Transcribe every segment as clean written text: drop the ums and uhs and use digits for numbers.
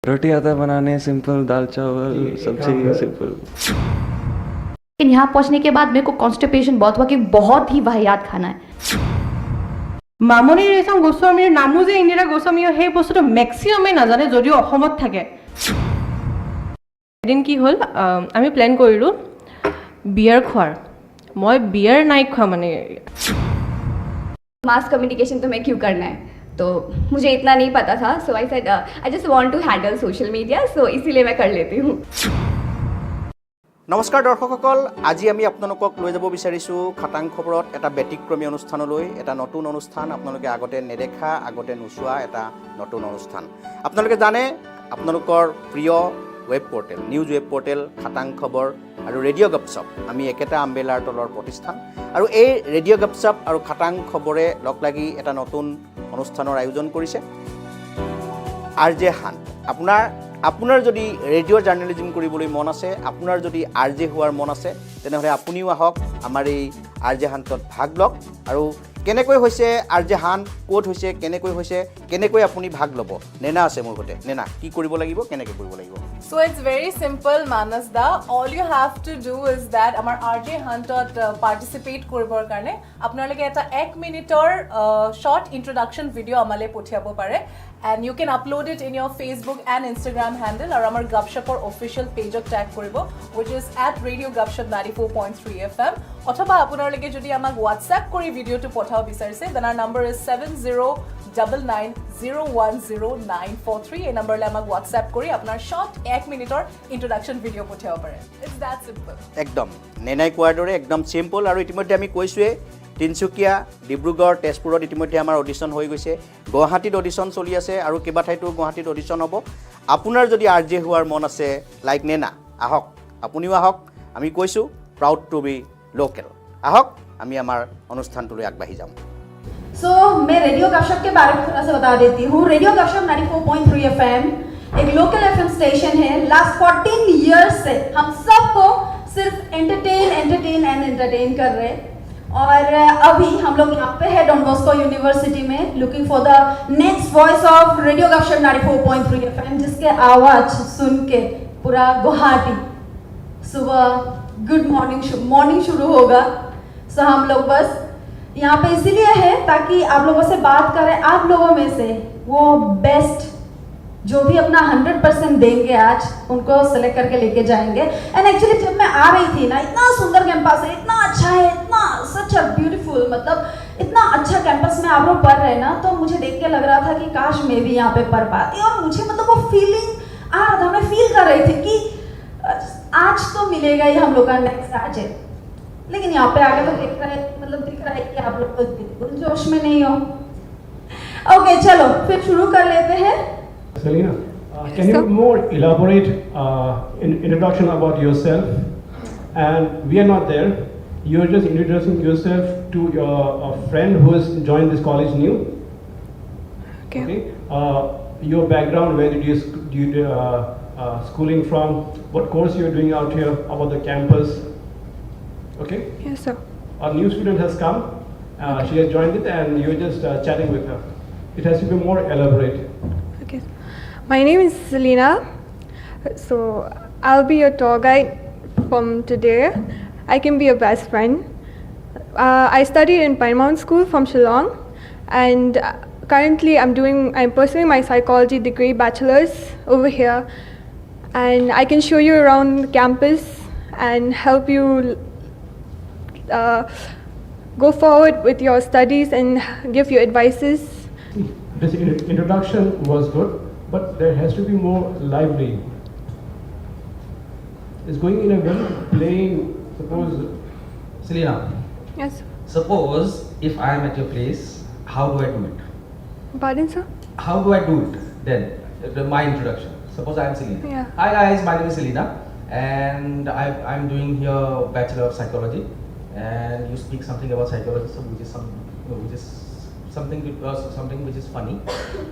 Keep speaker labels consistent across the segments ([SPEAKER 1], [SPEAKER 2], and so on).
[SPEAKER 1] रोटी आता है बनाने, सिंपल दाल चावल सब्जी सिंपल।
[SPEAKER 2] लेकिन यहाँ पहुँचने के बाद मेरे को कॉन्स्टिपेशन बहुत हुआ कि बहुत ही वाहियात खाना है।
[SPEAKER 3] মামনি ৰেশম গোস্বামীৰ নামো যে ইন্দিৰা গোস্বামীৰ সেই বস্তুটো মেক্সিমামে নাজানে যদিও অসমত থাকে। এদিন কি হ'ল আমি প্লেন কৰিলোঁ বিয়াৰ খোৱাৰ। মই বিয়াৰ নাই খোৱা মানে
[SPEAKER 2] मास कम्युनिकेशन तो मैं क्यों करना है, तो मुझे इतना नहीं पता था। So I said I just want to handle social media, so इसीलिए मैं कर लेती हूँ।
[SPEAKER 4] নমস্কাৰ দৰ্শকসকল, আজি আমি আপোনালোকক লৈ যাব বিচাৰিছোঁ খাটাং খবৰত এটা ব্যতিক্ৰমী অনুষ্ঠানলৈ। এটা নতুন অনুষ্ঠান, আপোনালোকে আগতে নেদেখা, আগতে নোচোৱা এটা নতুন অনুষ্ঠান। আপোনালোকে জানে আপোনালোকৰ প্ৰিয় web portal, news web portal খাটাং খবৰ আৰু ৰেডিঅ' গপশ্বপ আমি একেটা আমবেলাৰ তলৰ প্ৰতিষ্ঠান। আৰু এই ৰেডিঅ' গপশ্বপ আৰু খাটাং খবৰে লগ লাগি এটা নতুন অনুষ্ঠানৰ আয়োজন কৰিছে। RJ hunt. আপোনাৰ যদি ৰেডিঅ' জাৰ্নেলিজিম কৰিবলৈ মন আছে, আপোনাৰ যদি RJ হোৱাৰ মন আছে, তেনেহ'লে আপুনিও আহক আমাৰ এই RJ হাণ্টত ভাগ লওক। আৰু কেনেকৈ হৈছে RJ হাণ্ট, ক'ত হৈছে, কেনেকৈ আপুনি ভাগ ল'ব? নেনা আছে মোৰ সৈতে। নেনা, কি কৰিব লাগিব, কেনেকৈ কৰিব লাগিব?
[SPEAKER 5] So it's very simple, Manas da. All you have to do is that our RJ Huntত participate কৰিবৰ কাৰণে আপোনালোকে এটা 1 মিনিটৰ short introduction video আমালে পঠিয়াব পাৰে, and you can upload it in your Facebook and Instagram handle আৰু আমাৰ GupShup-ৰ official page-ক tag কৰিব, which is @RadioGupShup 94.3 FM. অথবা আপোনালোকে যদি আমাক WhatsApp কৰি ভিডিঅ'টো পঠাব বিচাৰিছে, then our number is 7099010943. এই নম্বৰলৈ আমাক WhatsApp কৰি আপোনাৰ short 1 মিনিটৰ ইন্ট্ৰডাকশ্যন ভিডিঅ' পঠিয়াব পাৰে। It's that simple.
[SPEAKER 4] একদম নেনাই কোৱাৰ দৰে একদম চিম্পল। আৰু ইতিমধ্যে আমি কৈছোঁৱে তিনিচুকীয়া, ডিব্ৰুগড়, তেজপুৰত ইতিমধ্যে আমাৰ অডিশ্যন হৈ গৈছে। গুৱাহাটীত অডিশ্যন চলি আছে আৰু কেইবা ঠাইতো গুৱাহাটীত অডিশ্যন হ'ব। আপোনাৰ যদি RJ হোৱাৰ মন আছে লাইক নেনা, আহক, আপুনিও আহক। আমি কৈছোঁ প্ৰাউড টু বি লোকেল। আহক, আমি আমাৰ অনুষ্ঠানটোলৈ আগবাঢ়ি যাম।
[SPEAKER 6] सो मैं रेडियो गपशप के बारे में थोड़ा सा बता देती हूँ। रेडियो गपशप 94.3 FM एक लोकल FM स्टेशन है। लास्ट 14 इयर्स से हम सबको सिर्फ एंटरटेन कर रहे हैं। और अभी हम लोग यहाँ पे है DonBosco यूनिवर्सिटी में, looking for the next voice of radio गपशप 94.3 FM, जिसके आवाज़ सुन के पूरा गुवाहाटी सुबह गुड मॉर्निंग शुरू होगा। सो हम लोग बस यहाँ पे इसीलिए है ताकि आप लोगों से बात करें, आप लोगों में से वो बेस्ट जो भी अपना 100% देंगे आज उनको सेलेक्ट करके लेके जाएंगे। एंड एक्चुअली जब मैं आ रही थी ना, इतना सुंदर कैंपस है, इतना अच्छा है, इतना सच अ ब्यूटीफुल, मतलब इतना अच्छा कैंपस में आप लोग पढ़ रहे हैं ना, तो मुझे देख के लग रहा था कि काश मैं भी यहाँ पे पढ़ पाती। और मुझे मतलब वो फीलिंग आ रहा था, मैं फील कर रही थी कि आज तो मिलेगा ही हम लोग का नेक्स्ट आज है। लेकिन यहाँ पे आके तो दिख रहा है कि आप लोग तो बिल्कुल जोश में नहीं हो। ओके, चलो फिर शुरू कर लेते हैं।
[SPEAKER 7] Selena, can you more elaborate introduction about yourself? And we are not there. You're just introducing yourself to a friend who has joined this college new. Okay. Your background, where did you schooling from? What course you're doing out here? About the campus? Okay.
[SPEAKER 8] Yes, sir.
[SPEAKER 7] Our new student has come. She has joined it, and you're just chatting with her. It has to be more elaborate.
[SPEAKER 8] Okay. My name is Selena. So I'll be your tour guide from today. I can be your best friend. I studied in Pine Mountain School from Shillong, and currently I'm pursuing my psychology degree bachelor's over here, and I can show you around the campus and help you go forward with your studies and give you advices.
[SPEAKER 7] This introduction was good, but there has to be more lively. It's going in a very plain. Suppose,
[SPEAKER 9] Selena,
[SPEAKER 8] Yes.
[SPEAKER 9] suppose if I am at your place, how do I do it?
[SPEAKER 8] Pardon, sir?
[SPEAKER 9] How do I do it then? My introduction. Suppose I am Selena.
[SPEAKER 8] Yeah.
[SPEAKER 9] Hi guys, my name is Selena, and I'm doing here Bachelor of Psychology, and you speak something about psychology, so which is something which is funny,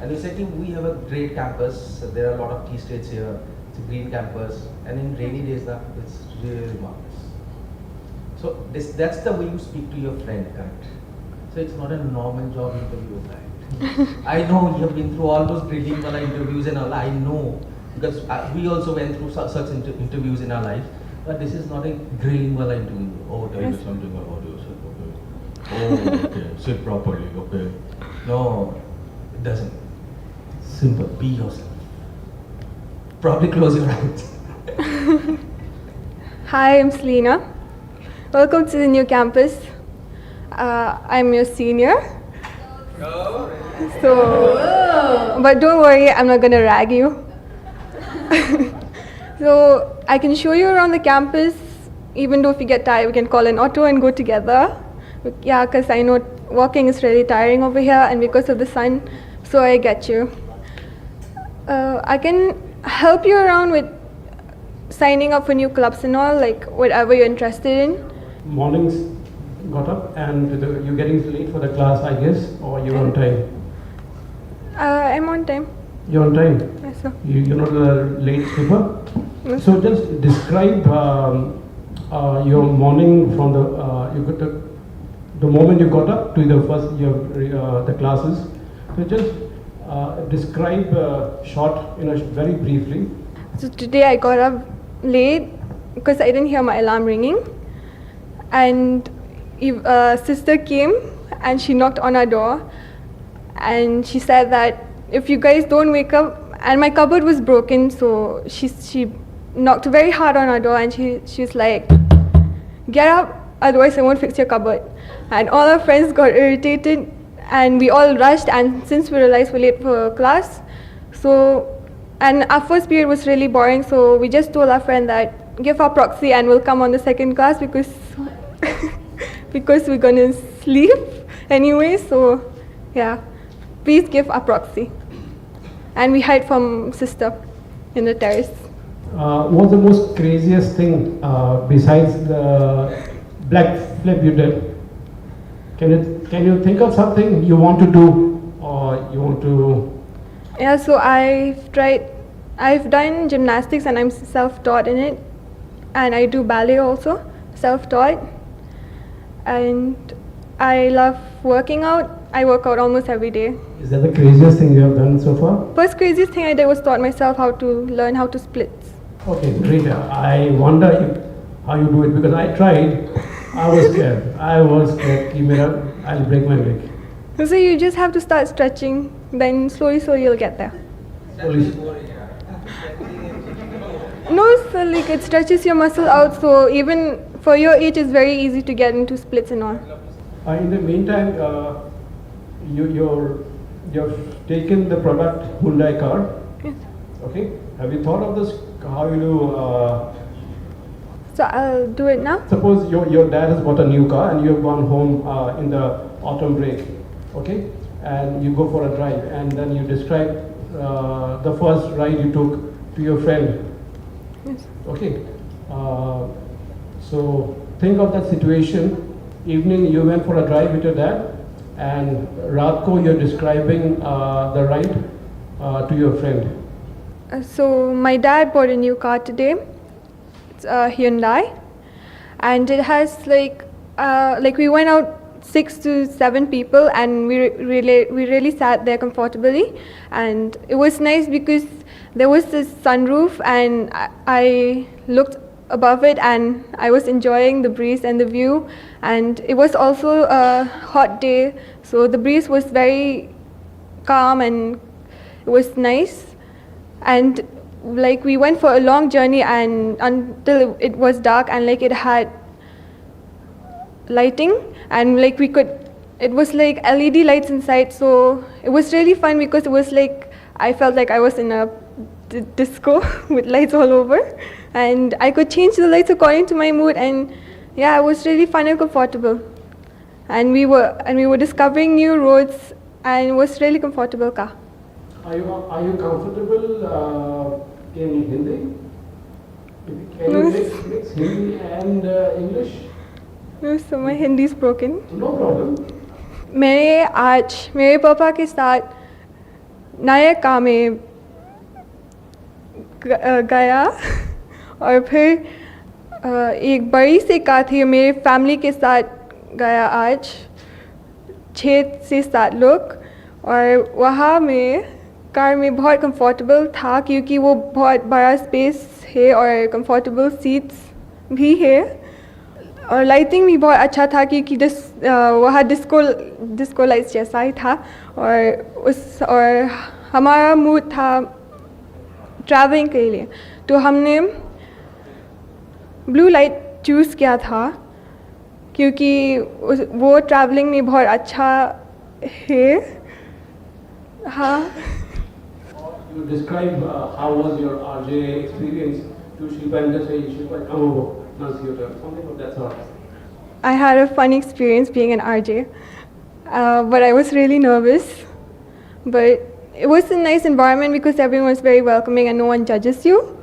[SPEAKER 9] and you say we have a great campus. There are a lot of tea estates here. It's a green campus, and in rainy days, it's really marvelous. So that's the way you speak to your friend, correct? So it's not a normal job interview, right? I know you have been through all those grilling wala interviews and all. I know because we also went through such interviews in our life, but this is not a grilling while I'm doing, oh, tell me something about yourself, okay. Oh, okay, sit properly, okay. No, it doesn't. Simple, be yourself. Probably close your eyes.
[SPEAKER 8] Hi, I'm Selena. Welcome to the new campus. I'm your senior. So, but don't worry, I'm not gonna rag you. So, I can show you around the campus. Even though if you get tired, we can call an auto and go together. Yeah, because I know walking is really tiring over here, and because of the sun, so I get you. I can help you around with signing up for new clubs and all, like whatever you're interested in.
[SPEAKER 7] Mornings got up and you're getting late for the class, I guess, or you're on time?
[SPEAKER 8] I'm on time.
[SPEAKER 7] You're on time?
[SPEAKER 8] Yes, sir.
[SPEAKER 7] You're not a late sleeper?
[SPEAKER 8] No.
[SPEAKER 7] So just describe your morning from the moment you got up to the first the classes. So just describe very briefly.
[SPEAKER 8] So today I got up late because I didn't hear my alarm ringing, and sister came and she knocked on our door, and she said that if you guys don't wake up, and my cupboard was broken, so she knocked very hard on our door, and she's like, get up, otherwise I won't fix your cupboard. And all our friends got irritated, and we all rushed, and since we realized we're late for class, and our first period was really boring, so we just told our friend that give our proxy and we'll come on the second class because because we're gonna sleep anyway, so yeah, please give our proxy. And we hide from sister in the terrace.
[SPEAKER 7] What's the most craziest thing besides the black flip you did? Can you think of something you want to do, or you want to?
[SPEAKER 8] Yeah, so I've done gymnastics and I'm self-taught in it, and I do ballet also, self-taught, and I love working out. I work out almost every day.
[SPEAKER 7] Is that the craziest thing you have done so far?
[SPEAKER 8] First craziest thing I did was taught myself how to learn how to split.
[SPEAKER 7] Okay, great. I wonder how you do it, because I tried. I was scared. I'll break my leg.
[SPEAKER 8] So you just have to start stretching, then slowly you'll get there. No, so like it stretches your muscle out, so even for your age it's very easy to get into splits and all.
[SPEAKER 7] In the meantime, you've taken the product Hyundai car.
[SPEAKER 8] Yes.
[SPEAKER 7] Okay. Have you thought of this? How you do?
[SPEAKER 8] So I'll do it now.
[SPEAKER 7] Suppose your dad has bought a new car and you have gone home in the autumn break. Okay, and you go for a drive, and then you describe the first ride you took to your friend.
[SPEAKER 8] Yes.
[SPEAKER 7] Okay, so think of that situation. Evening you went for a drive with your dad, and Ratko you're describing the ride to your friend.
[SPEAKER 8] So my dad bought a new car today. It's a Hyundai, and it has like we went out 6 to 7 people, and we really sat there comfortably, and it was nice because there was this sunroof, and I looked above it and I was enjoying the breeze and the view, and it was also a hot day, so the breeze was very calm and it was nice. And like we went for a long journey, and until it was dark, and like it had lighting, and like it was like LED lights inside, so it was really fun because it was like I felt like I was in a disco with lights all over, and I could change the lights according to my mood, and yeah, it was really fun and comfortable. And we were discovering new roads, and it was really comfortable car.
[SPEAKER 7] Are you comfortable in Hindi? Can you mix Hindi and English?
[SPEAKER 8] No, so my Hindi is broken.
[SPEAKER 7] No problem.
[SPEAKER 8] मैंने आज मेरे पापा के साथ नए काम में गया, और फिर एक बड़ी सी कार थी, मेरे फैमिली के साथ गया आज 6 से 7 लोग, और वहाँ में कार में बहुत कंफर्टेबल था क्योंकि वो बहुत बड़ा स्पेस है और कंफर्टेबल सीट्स भी है और लाइटिंग भी बहुत अच्छा था क्योंकि वहाँ डिस्को लाइट्स जैसा ही था और हमारा मूड था ट्रैवलिंग के लिए तो हमने ब्लू लाइट चूज़ किया था क्योंकि वो ट्रैवलिंग में बहुत अच्छा है हाँ
[SPEAKER 7] You describe how was your RJ experience to Shilpa Industry, Shilpa Kamogo, Nancyota, something of that sort.
[SPEAKER 8] I had a fun experience being an RJ, but I was really nervous. But it was a nice environment because everyone was very welcoming and no one judges you.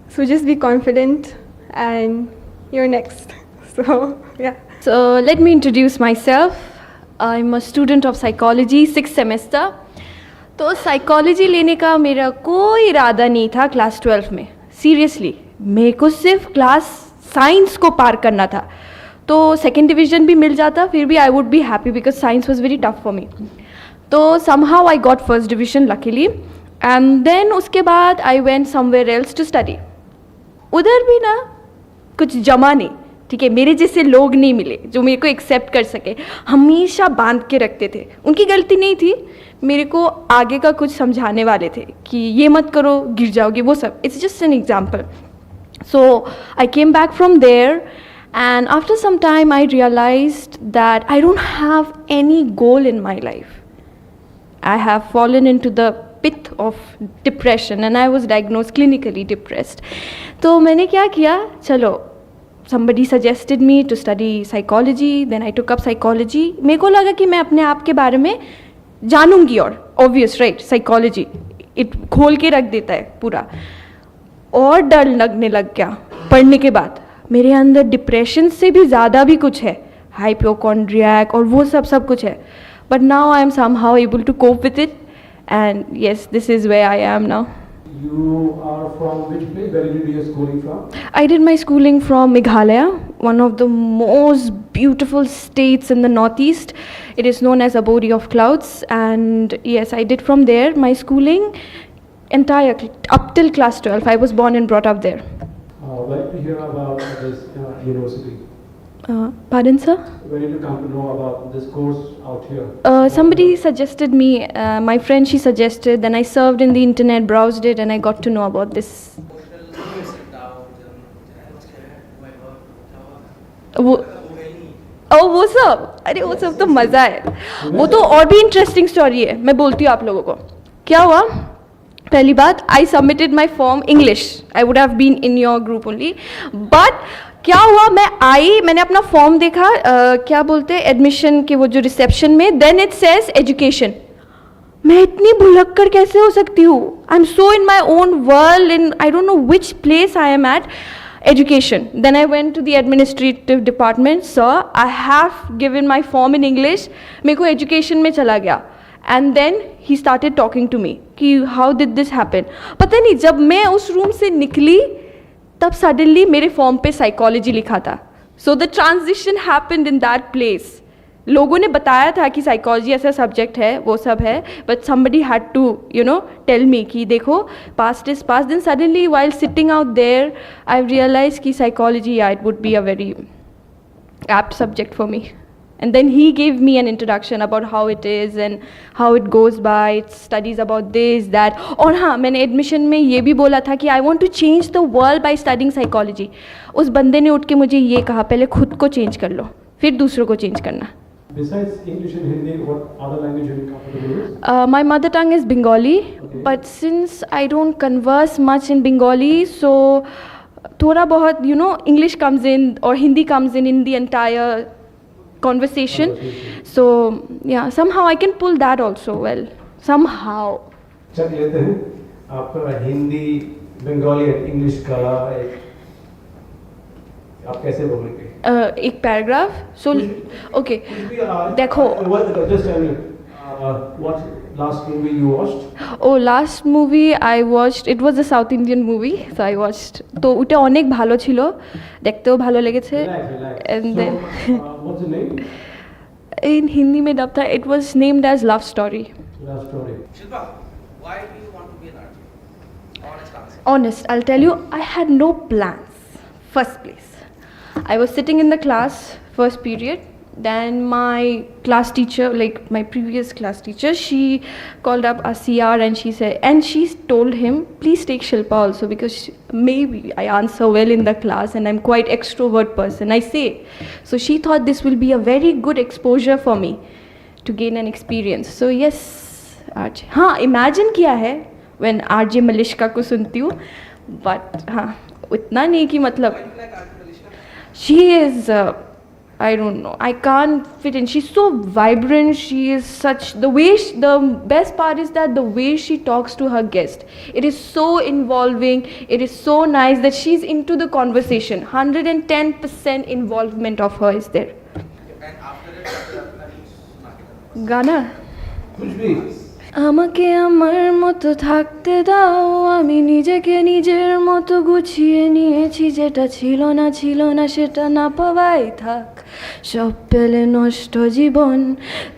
[SPEAKER 8] So just be confident and you're next. So, yeah.
[SPEAKER 2] So let me introduce myself. I'm a student of psychology, 6th semester. तो psychology लेने का मेरा कोई इरादा नहीं था class 12 में seriously मेरे को सिर्फ क्लास साइंस को पार करना था तो सेकंड डिवीज़न भी मिल जाता फिर भी I would be happy because science was very tough for me तो somehow I got first division luckily and then उसके बाद I went somewhere else to study उधर भी ना कुछ जमा नहीं ठीक है मेरे जैसे लोग नहीं मिले जो मेरे को एक्सेप्ट कर सके हमेशा बांध के रखते थे उनकी गलती नहीं थी मेरे को आगे का कुछ समझाने वाले थे कि ये मत करो गिर जाओगे वो सब it's just an example so I came back from there and after some time I realized that I don't have any goal in my life I have fallen into the pit of depression and I was diagnosed clinically depressed तो मैंने क्या किया चलो somebody suggested me to study psychology then I took up psychology मेरे को लगा कि मैं अपने आप के बारे में जानूंगी और obvious right psychology it खोल के रख देता है पूरा और डर लगने लग गया पढ़ने के बाद मेरे अंदर डिप्रेशन से भी ज़्यादा भी कुछ है हाइपोकॉन्ड्रियाक और वो सब कुछ है but now I am somehow able to cope with it and yes this is where I am now.
[SPEAKER 7] You are from which place? Where did you do your schooling from?
[SPEAKER 2] I did my schooling from Meghalaya, one of the most beautiful states in the northeast. It is known as Abode of Clouds and yes I did from there my schooling entire up till class 12 I was born and brought up there.
[SPEAKER 7] Where did you hear about this university?
[SPEAKER 2] Pardon sir?
[SPEAKER 7] Where did you come to know about this course out here?
[SPEAKER 2] Somebody suggested me, my friend she suggested, then I surfed in the internet, browsed it and I got to know about this. वो सब अरे वो सब तो मज़ा है वो तो और भी इंटरेस्टिंग स्टोरी है मैं बोलती हूँ आप लोगों को क्या हुआ पहली बात I submitted my form English I would have been in your group only but क्या हुआ मैंने अपना फॉर्म देखा क्या बोलते हैं एडमिशन के वो जो रिसेप्शन में देन इट सेज एजुकेशन मैं इतनी भुलक्कड़ कैसे हो सकती हूँ I am so in my own world in I don't know which place I am at education then I went to the administrative department sir I have given my form in English मेरे को education में चला गया and then he started talking to me कि how did this happen पता नहीं जब मैं उस रूम से निकली तब suddenly मेरे फॉर्म पे psychology लिखा था so the transition happened in that place लोगों ने बताया था कि साइकोलॉजी ऐसा सब्जेक्ट है वो सब है but somebody had to tell me कि देखो past is past then suddenly while sitting out there I realized कि psychology it would be a very apt subject for me and then he gave me an introduction about how it is and how it goes by its studies about this that और हाँ मैंने admission में ये भी बोला था कि I want to change the world by studying psychology उस बंदे ने उठ के मुझे ये कहा पहले खुद को चेंज कर लो फिर दूसरों को चेंज करना
[SPEAKER 7] Besides English and Hindi, what other language are you comfortable with?
[SPEAKER 2] My mother tongue is Bengali, but since I don't converse much in Bengali, so थोड़ा बहुत English comes in or Hindi comes in the entire conversation. So yeah, somehow I can pull that also well. Somehow.
[SPEAKER 7] चल लेते हैं आपका हिंदी बंगाली और English का आप कैसे बोलेंगे
[SPEAKER 2] एक पैराग्राफ सो ओके देखो
[SPEAKER 7] just tell me what last movie you watched
[SPEAKER 2] oh last movie I watched it was a South Indian movie so I watched তো ওটা অনেক ভালো ছিল দেখতেও ভালো লেগেছে and then
[SPEAKER 7] what's the name
[SPEAKER 2] in Hindi में डब था it was named as Love Story
[SPEAKER 7] Shilpa why do you
[SPEAKER 2] honest, I'll tell you, I had no plans. First place, I was sitting in the class, first period. Then my class teacher, like my previous class teacher, she called up our CR and she said, and she told him, please take Shilpa also, because maybe I answer well in the class and I'm quite extrovert person, I say. So she thought this will be a very good exposure for me to gain an experience. So yes, RJ. हाँ, imagine किया है when RJ Malishka को सुनती हूँ, but हाँ, उतना नहीं कि मतलब she is I don't know, I can't fit in. She's so vibrant, she is such, the best part is that the way she talks to her guest, it is so involving, it is so nice that she's into the conversation. 110% involvement of her is there.
[SPEAKER 9] And after that,
[SPEAKER 2] Gana?
[SPEAKER 7] कुछ भी
[SPEAKER 2] আমাকে আমার মতো থাকতে দাও, আমি নিজেকে নিজের মতো গুছিয়ে নিয়েছি, যেটা ছিল না সেটা না পাওয়াই থাক, সব পেলে নষ্ট জীবন,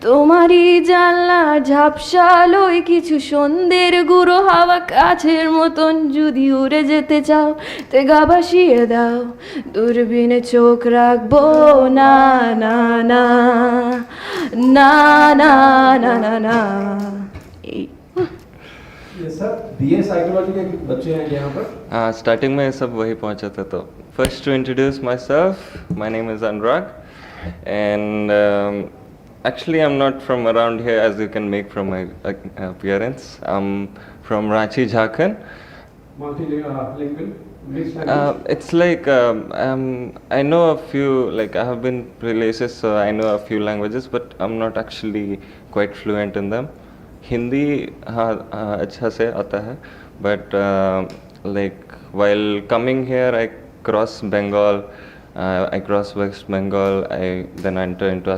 [SPEAKER 2] তোমারই জানলার ঝাপসালোয় কিছু সন্ধ্যের গুঁড়ো হাওয়া কাছের মতন, যদি উড়ে যেতে চাও তে গা ভাসিয়ে দাও, দূরবীনে চোখ রাখবো না না না না না না না না।
[SPEAKER 7] ये सब BA साइकोलॉजी के बच्चे हैं यहाँ पर।
[SPEAKER 1] हाँ, स्टार्टिंग में सब वही पहुंचा था। तो first to introduce myself, my name is Anurag and actually I'm not from around here, as you can make from my appearance. I'm from Ranchi, Jharkhand.
[SPEAKER 7] Multilingual, mixed language.
[SPEAKER 1] It's like I know a few, like I have been places, so I know a few languages, but I'm not actually quite fluent in them. Hindi हाँ अच्छा से आता है, but like while coming here I cross Bengal, I cross West Bengal, I then enter into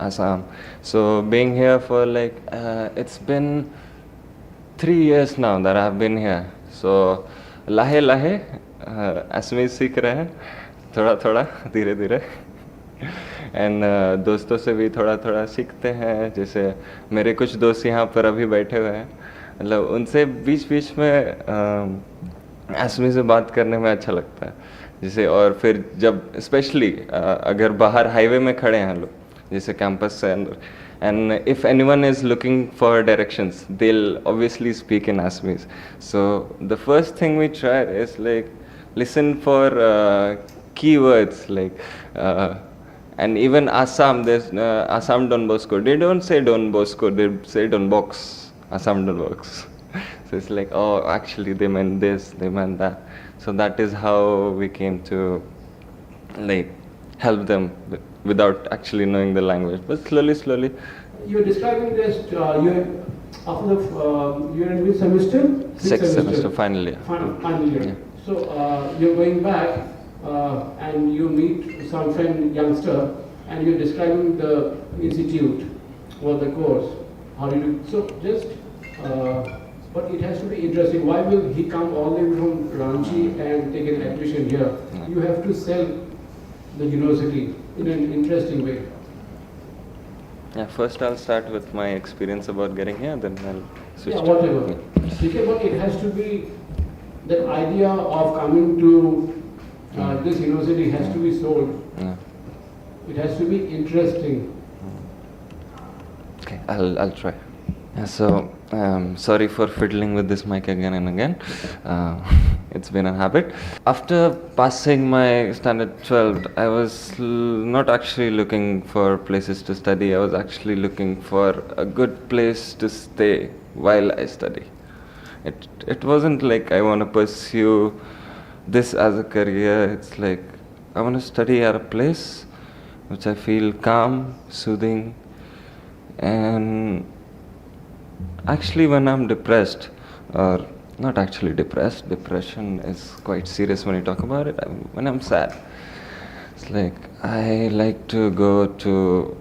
[SPEAKER 1] Assam. So being here for like it's been 3 years now that I've been here. So लाहे लाहे असमी सीख रहे हैं, थोड़ा थोड़ा धीरे धीरे, and दोस्तों से भी थोड़ा थोड़ा सीखते हैं. जैसे मेरे कुछ दोस्त यहाँ पर अभी बैठे हुए हैं, मतलब उनसे बीच बीच में असमी से बात करने में अच्छा लगता है. जैसे और फिर जब स्पेशली अगर बाहर हाईवे में खड़े हैं लोग, जैसे कैंपस से अंदर, and if anyone is looking for directions, they'll obviously speak in Assamese. So the first thing we try is like listen for keywords, like and even Assam, there's Assam DonBosco. They don't say DonBosco, they say DonBox, Assam DonBox. So it's like, oh, actually they meant this, they meant that. So that is how we came to like help them without actually knowing the language, but slowly.
[SPEAKER 7] You're describing this. You're after the you're in which semester?
[SPEAKER 1] Sixth semester, final year.
[SPEAKER 7] Final year.
[SPEAKER 1] Yeah.
[SPEAKER 7] So you're going back and you meet some friend youngster, and you're describing the institute or the course. How do you? So just. But it has to be interesting. Why will he come all the way from Ranchi and take an admission here?
[SPEAKER 1] Yeah.
[SPEAKER 7] You have to sell the university in an interesting way.
[SPEAKER 1] Yeah, first I'll start with my experience about getting here, then I'll switch.
[SPEAKER 7] Yeah, whatever. Okay, but it has to be, that idea of coming to this university has to be sold.
[SPEAKER 1] Yeah.
[SPEAKER 7] It has to be interesting.
[SPEAKER 1] Okay, I'll try. Yeah, so sorry for fiddling with this mic again and again. It's been a habit. After passing my standard 12, I was not actually looking for places to study. I was actually looking for a good place to stay while I study. It wasn't like I want to pursue this as a career. It's like I want to study at a place which I feel calm, soothing, and actually when I'm depressed, or not actually depressed, depression is quite serious when you talk about it. When I'm sad, it's like I like to go to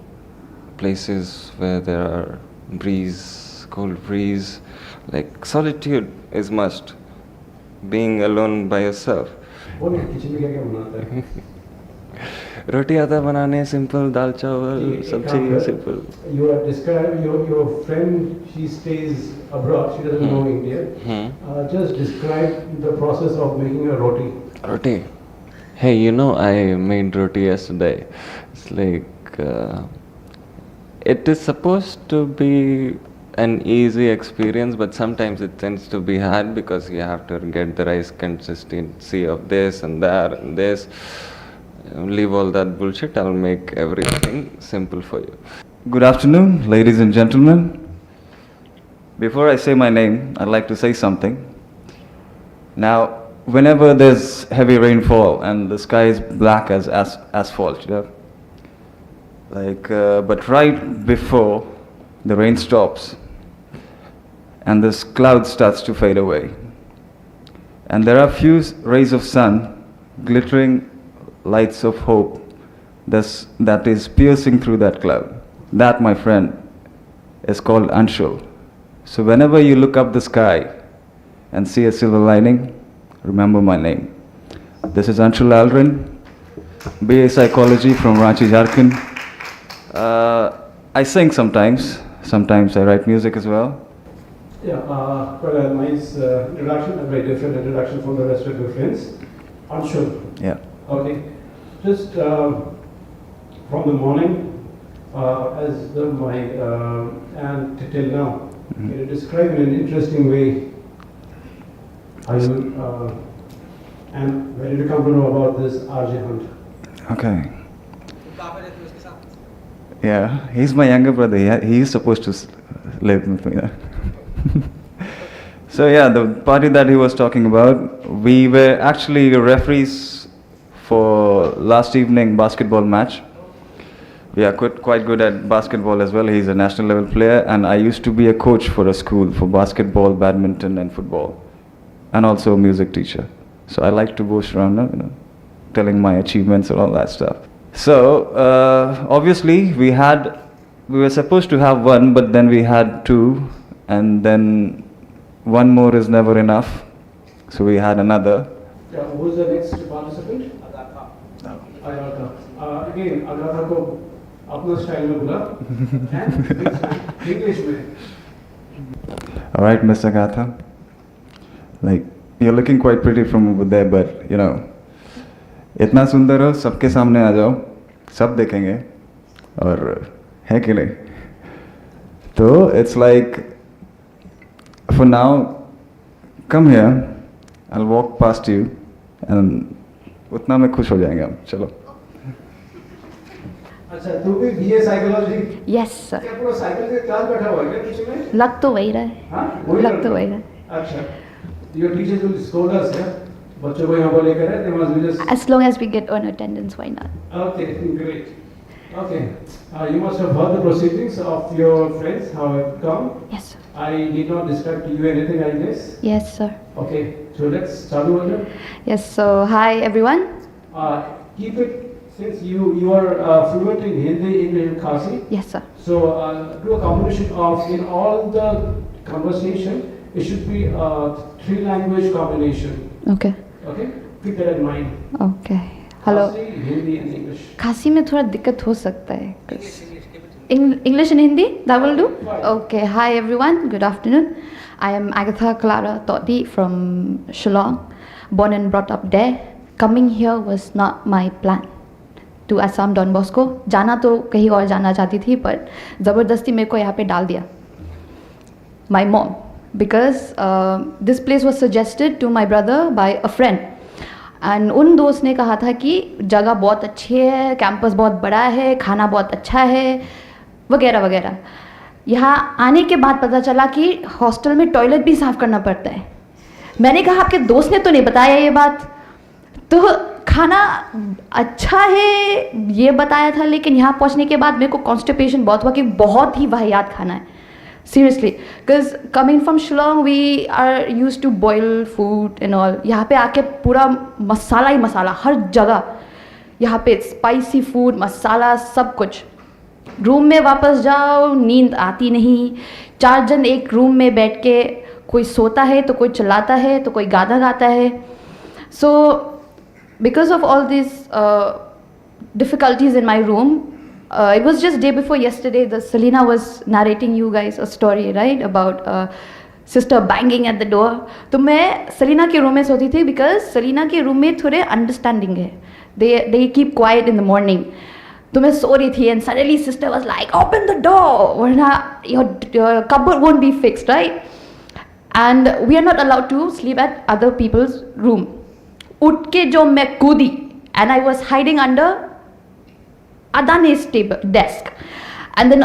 [SPEAKER 1] places where there are breeze, cold breeze. Like solitude is must. Being alone by yourself.
[SPEAKER 7] Kitchen में क्या बनाता है?
[SPEAKER 1] रोटी आता है बनाने, simple दाल चावल सब्जी simple.
[SPEAKER 7] You are describing your friend. She stays abroad. She doesn't know India. Just describe the process of making a roti.
[SPEAKER 1] Roti. Hey, you know, I made roti yesterday. It's like, it is supposed to be an easy experience, but sometimes it tends to be hard because you have to get the rice consistency of this and that and this. Leave all that bullshit, I'll make everything simple for you.
[SPEAKER 10] Good afternoon, ladies and gentlemen. Before I say my name, I'd like to say something. Now, whenever there's heavy rainfall and the sky is black as asphalt, you know, but right before the rain stops and this cloud starts to fade away, and there are few rays of sun, glittering lights of hope that is piercing through that cloud. That, my friend, is called Anshul. So whenever you look up the sky and see a silver lining, remember my name. This is Anshul Alrin, BA Psychology from Ranchi, Jharkhand. I sing sometimes I write music as well.
[SPEAKER 7] Yeah, quite a nice introduction, a very different introduction from the rest of your friends. Anshul.
[SPEAKER 10] Yeah.
[SPEAKER 7] Okay, just from the morning, and till now, can you describe in an interesting way how you, and where did you come to know about this RJ Hunt?
[SPEAKER 10] Okay. Yeah, he's my younger brother. He is supposed to live with me. So yeah, the party that he was talking about, we were actually referees for last evening basketball match. We are quite good at basketball as well. He's a national level player, and I used to be a coach for a school for basketball, badminton and football, and also a music teacher. So I like to boast around, you know, telling my achievements and all that stuff. So obviously we were supposed to have one, but then we had two, and then one more is never enough. So we had another.
[SPEAKER 7] Yeah, who's the next participant? Agatha. Again, Agatha ko apna style mein bula and English mein.
[SPEAKER 10] All right, Miss Agatha. Like, you're looking quite pretty from over there, but you know, इतना सुंदर हो, सबके सामने आ जाओ, सब देखेंगे, और है कि नहीं? तो it's like, for now, come here, I'll walk past you, and उतना में खुश हो जाएंगे हम, चलो.
[SPEAKER 7] अच्छा, तू भी BA साइकोलॉजी?
[SPEAKER 2] Yes sir.
[SPEAKER 7] क्या पूरा साइकिल के क्लास बैठा हुआ है क्या पीछे में?
[SPEAKER 2] लग तो वही रहा है.
[SPEAKER 7] हाँ?
[SPEAKER 2] लग तो वही रहा है.
[SPEAKER 7] अच्छा, your teachers will scold us, yeah? बच्चों को यहाँ पर लेकर है, they must be just.
[SPEAKER 2] As long as we get on attendance, why not?
[SPEAKER 7] Okay, great. Okay, you must have heard the proceedings of your friends, how it come.
[SPEAKER 2] Yes sir.
[SPEAKER 7] I did not describe to you anything, I guess.
[SPEAKER 2] Yes sir.
[SPEAKER 7] Okay, so let's start over.
[SPEAKER 2] Yes, so hi everyone.
[SPEAKER 7] Keep it, since you are fluent in Hindi, English and Khasi.
[SPEAKER 2] Yes sir.
[SPEAKER 7] So do a combination of, in all the conversation, it should be a 3-language combination.
[SPEAKER 2] Okay.
[SPEAKER 7] Okay, keep that in mind.
[SPEAKER 2] Okay. Hello.
[SPEAKER 7] Khasi, Hindi and English.
[SPEAKER 2] खासी में थोड़ा दिक्कत हो सकता है. English and Hindi, that will do? Okay, hi everyone, good afternoon. I am Agatha Clara Toddi from Shillong, born and brought up there. Coming here was not my plan to Assam DonBosco. जाना तो कहीं और जाना चाहती थी, but ज़बरदस्ती मेरे को यहाँ पे डाल दिया. My mom, because this place was suggested to my brother by a friend. And उन दोस्त ने कहा था कि जगह बहुत अच्छी है, कैंपस बहुत बड़ा है, खाना बहुत अच्छा है, वगैरह वगैरह. यहाँ आने के बाद पता चला कि हॉस्टल में टॉयलेट भी साफ़ करना पड़ता है. मैंने कहा आपके दोस्त ने तो नहीं बताया ये बात. तो खाना अच्छा है ये बताया था, लेकिन यहाँ पहुँचने के बाद मेरे को कॉन्स्टिपेशन बहुत हुआ कि बहुत ही वाहियात खाना है. Seriously, because coming from Shillong, we are used to boil food and all. यहाँ पे आके पूरा मसाला ही मसाला हर जगह. यहाँ पे स्पाइसी फूड, मसाला, सब कुछ. रूम में वापस जाओ, नींद आती नहीं. 4 जन एक रूम में बैठ के कोई सोता है तो कोई चिल्लाता है तो कोई गाना गाता है. So because of all these difficulties in my room, it was just day before yesterday, Selena was narrating you guys a story, right, about
[SPEAKER 11] sister banging at the door. तो मैं सलीना के रूम में सोती थी because सलीना के room में थोड़े understanding है. They keep quiet in the morning. तो मैं सो रही थी and suddenly sister was like, open the door, वरना your cupboard won't be fixed, right? And we are not allowed to sleep at other people's room. उठ के जो मैं कूदी and I was hiding under Adane's desk. And then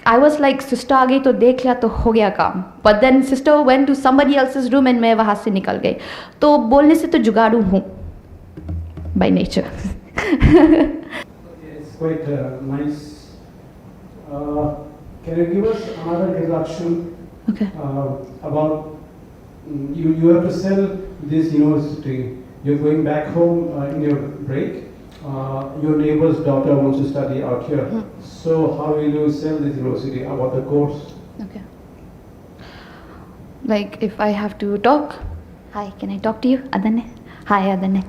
[SPEAKER 11] I was like, sister आ गई तो देख लिया तो हो गया काम. But then sister went to somebody else's room and मैं वहाँ से निकल गई. तो बोलने से तो जुगाड़ू हूँ by nature.
[SPEAKER 7] It's quite nice. Can you give us another introduction about you have to sell this university. You're going back home in your break. Your neighbor's daughter wants to study out here. So how will you sell this university about the course?
[SPEAKER 11] Okay. Like if I have to talk, hi, can I talk to you, Adane? Hi, Adane.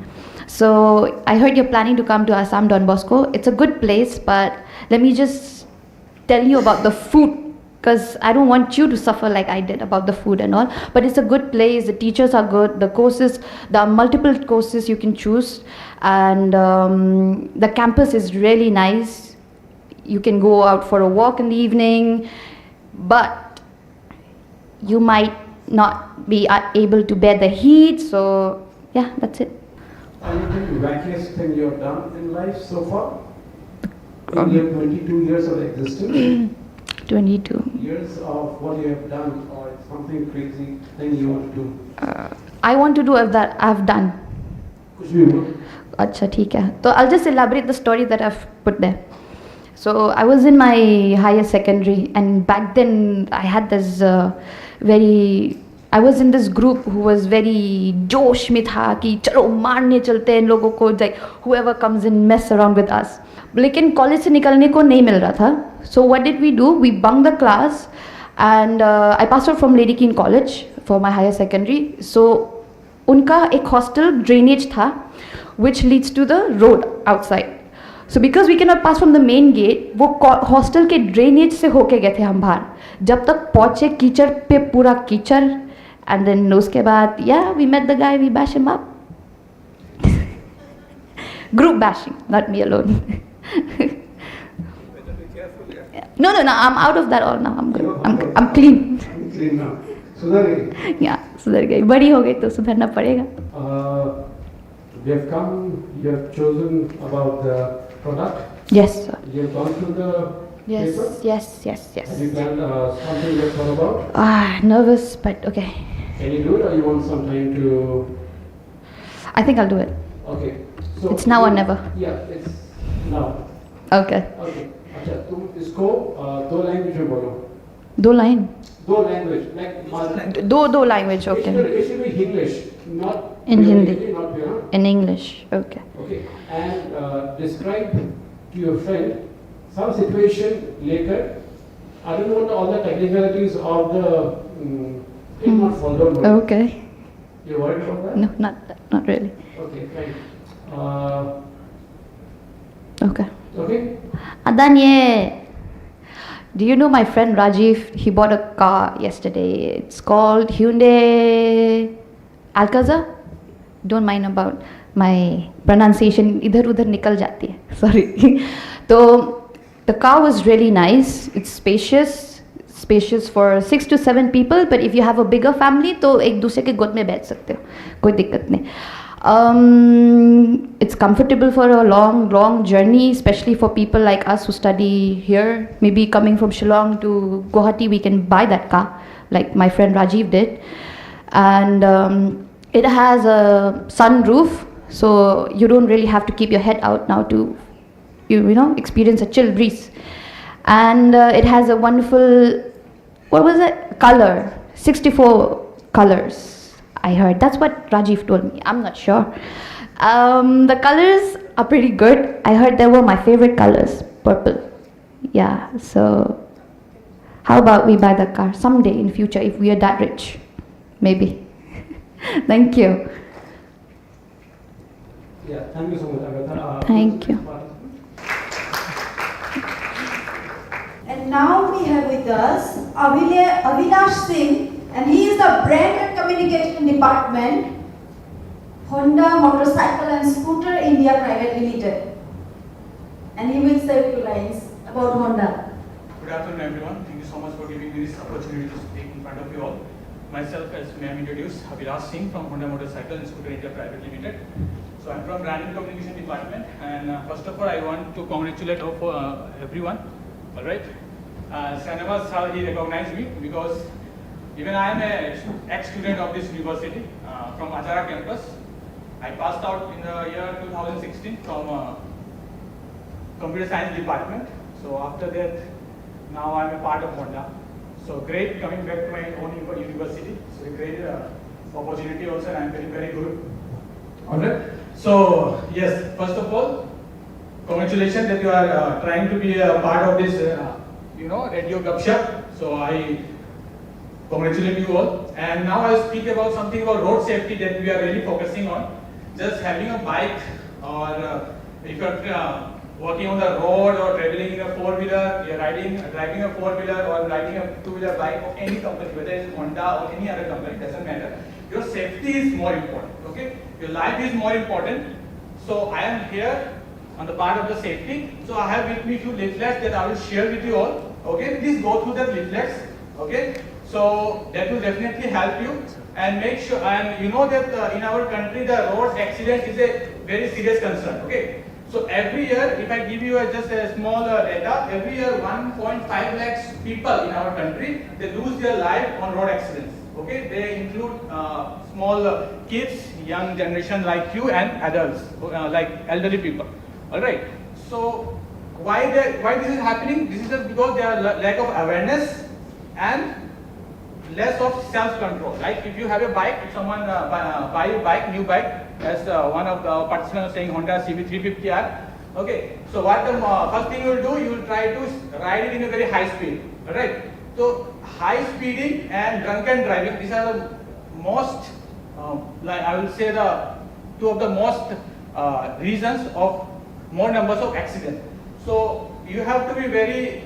[SPEAKER 11] So I heard you're planning to come to Assam DonBosco. It's a good place, but let me just tell you about the food, because I don't want you to suffer like I did about the food and all. But it's a good place, the teachers are good, the courses, there are multiple courses you can choose, and the campus is really nice. You can go out for a walk in the evening, but you might not be able to bear the heat, so yeah, that's it.
[SPEAKER 7] Anything wackiest thing you have done in life so far? In your 22 years of existence?
[SPEAKER 11] 22
[SPEAKER 7] years of what you have done, or something crazy thing you want to do?
[SPEAKER 11] I want to do that I've done.
[SPEAKER 7] कुछ भी हो?
[SPEAKER 11] अच्छा ठीक है. So I'll just elaborate the story that I've put there. So I was in my higher secondary, and back then I had this I was in this group who was very जोश में था कि चलो मारने चलते हैं लोगों को, like whoever comes and mess around with us. लेकिन कॉलेज से निकलने को नहीं मिल रहा था. So what did we do? We bunked the class, and I passed out from Lady Keane College for my higher secondary. So उनका एक hostel drainage था, which leads to the road outside. So because we cannot pass from the main gate, वो hostel के drainage से होके गए थे हम बाहर. जब तक पहुँचे कीचड़ पे पूरा कीचड़, and then उसके बाद yeah, we met the guy, we bash him up. Group bashing, not me alone. No, I'm out of that all now. I'm good. I'm clean.
[SPEAKER 7] Clean now. सुधर गई?
[SPEAKER 11] Yeah, सुधर गई. बड़ी हो गई तो सुधरना पड़ेगा.
[SPEAKER 7] We have come. You have chosen about the product.
[SPEAKER 11] Yes, sir.
[SPEAKER 7] You have gone through the paper.
[SPEAKER 11] Yes.
[SPEAKER 7] Have you planned something you have thought about?
[SPEAKER 11] Nervous, but okay.
[SPEAKER 7] Can you do it, or you want some time to?
[SPEAKER 11] I think I'll do it.
[SPEAKER 7] Okay. So
[SPEAKER 11] it's now or never.
[SPEAKER 7] Yeah, it's now.
[SPEAKER 11] Okay.
[SPEAKER 7] अच्छा, तुम इसको दो language में बोलो.
[SPEAKER 11] दो line.
[SPEAKER 7] दो language, like
[SPEAKER 11] दो language, okay.
[SPEAKER 7] It should be English, not
[SPEAKER 11] in Hindi.
[SPEAKER 7] Not pure.
[SPEAKER 11] In English, okay.
[SPEAKER 7] Okay, and describe to your friend some situation later. I don't want all the technicalities of the it not fall down.
[SPEAKER 11] Okay.
[SPEAKER 7] You're worried about that?
[SPEAKER 11] No, not really.
[SPEAKER 7] Okay, fine.
[SPEAKER 11] Okay.
[SPEAKER 7] Okay.
[SPEAKER 11] Adanye, do you know my friend Rajiv? He bought a car yesterday. It's called Hyundai Alcazar. Don't mind about my pronunciation. Idhar udhar nikal jati hai. Sorry. So the car was really nice. It's spacious for 6 to 7 people. But if you have a bigger family, तो एक दूसरे के गोद में बैठ सकते हो. कोई दिक्कत नहीं. It's comfortable for a long journey, especially for people like us who study here. Maybe coming from Shillong to Guwahati, we can buy that car, like my friend Rajiv did. And it has a sunroof, so you don't really have to keep your head out now to, you know, experience a chill breeze. And it has a wonderful, color, 64 colors. I heard. That's what Rajiv told me. I'm not sure. The colors are pretty good. I heard they were my favorite colors, purple. Yeah, so how about we buy the car someday in future if we are that rich? Maybe. Thank you.
[SPEAKER 7] Yeah, thank you so much, Agatha.
[SPEAKER 11] Thank you.
[SPEAKER 6] And now we have with us Avinash Singh, and he is the brand and communication department, Honda Motorcycle and Scooter India Private Limited. And he will say a few lines about Honda.
[SPEAKER 12] Good afternoon, everyone. Thank you so much for giving me this opportunity to speak in front of you all. Myself, as ma'am introduced, Abhilash Singh from Honda Motorcycle and Scooter India Private Limited. So I'm from Brand and Communication Department, and first of all, I want to congratulate everyone. All right. Sanavas, he recognized me because even I am an ex-student of this university from Achara campus. I passed out in the year 2016 from Computer Science Department. So after that, now I'm a part of Honda. So great coming back to my own university. So a great opportunity also, and I'm very, very good. Alright. So yes, first of all, congratulations that you are trying to be a part of this, radio GupShup. So I congratulate you all. And now I'll speak about something about road safety that we are really focusing on. Just having a bike, or if you're working on the road or traveling in a four-wheeler, you're driving a four-wheeler or riding a two-wheeler bike of any company, whether it's Honda or any other company, doesn't matter. Your safety is more important, okay? Your life is more important. So I am here on the part of the safety. So I have with me few leaflets that I will share with you all, okay? Please go through the leaflets, okay? So that will definitely help you, and make sure, and you know that in our country the road accident is a very serious concern, okay? So every year, if I give you just a small data, every year 1.5 lakhs people in our country, they lose their life on road accidents, okay? They include small kids, young generation like you, and adults, like elderly people, alright? So why this is happening? This is just because there are lack of awareness and less of self-control. Like if you have a bike, if someone buy a bike, new bike, as one of the participants was saying, Honda CB350R. Okay, so what the first thing you will do, you will try to ride it in a very high speed. Alright, so high speeding and drunken driving, these are the most, like I will say, the two of the most reasons of more numbers of accidents. So you have to be very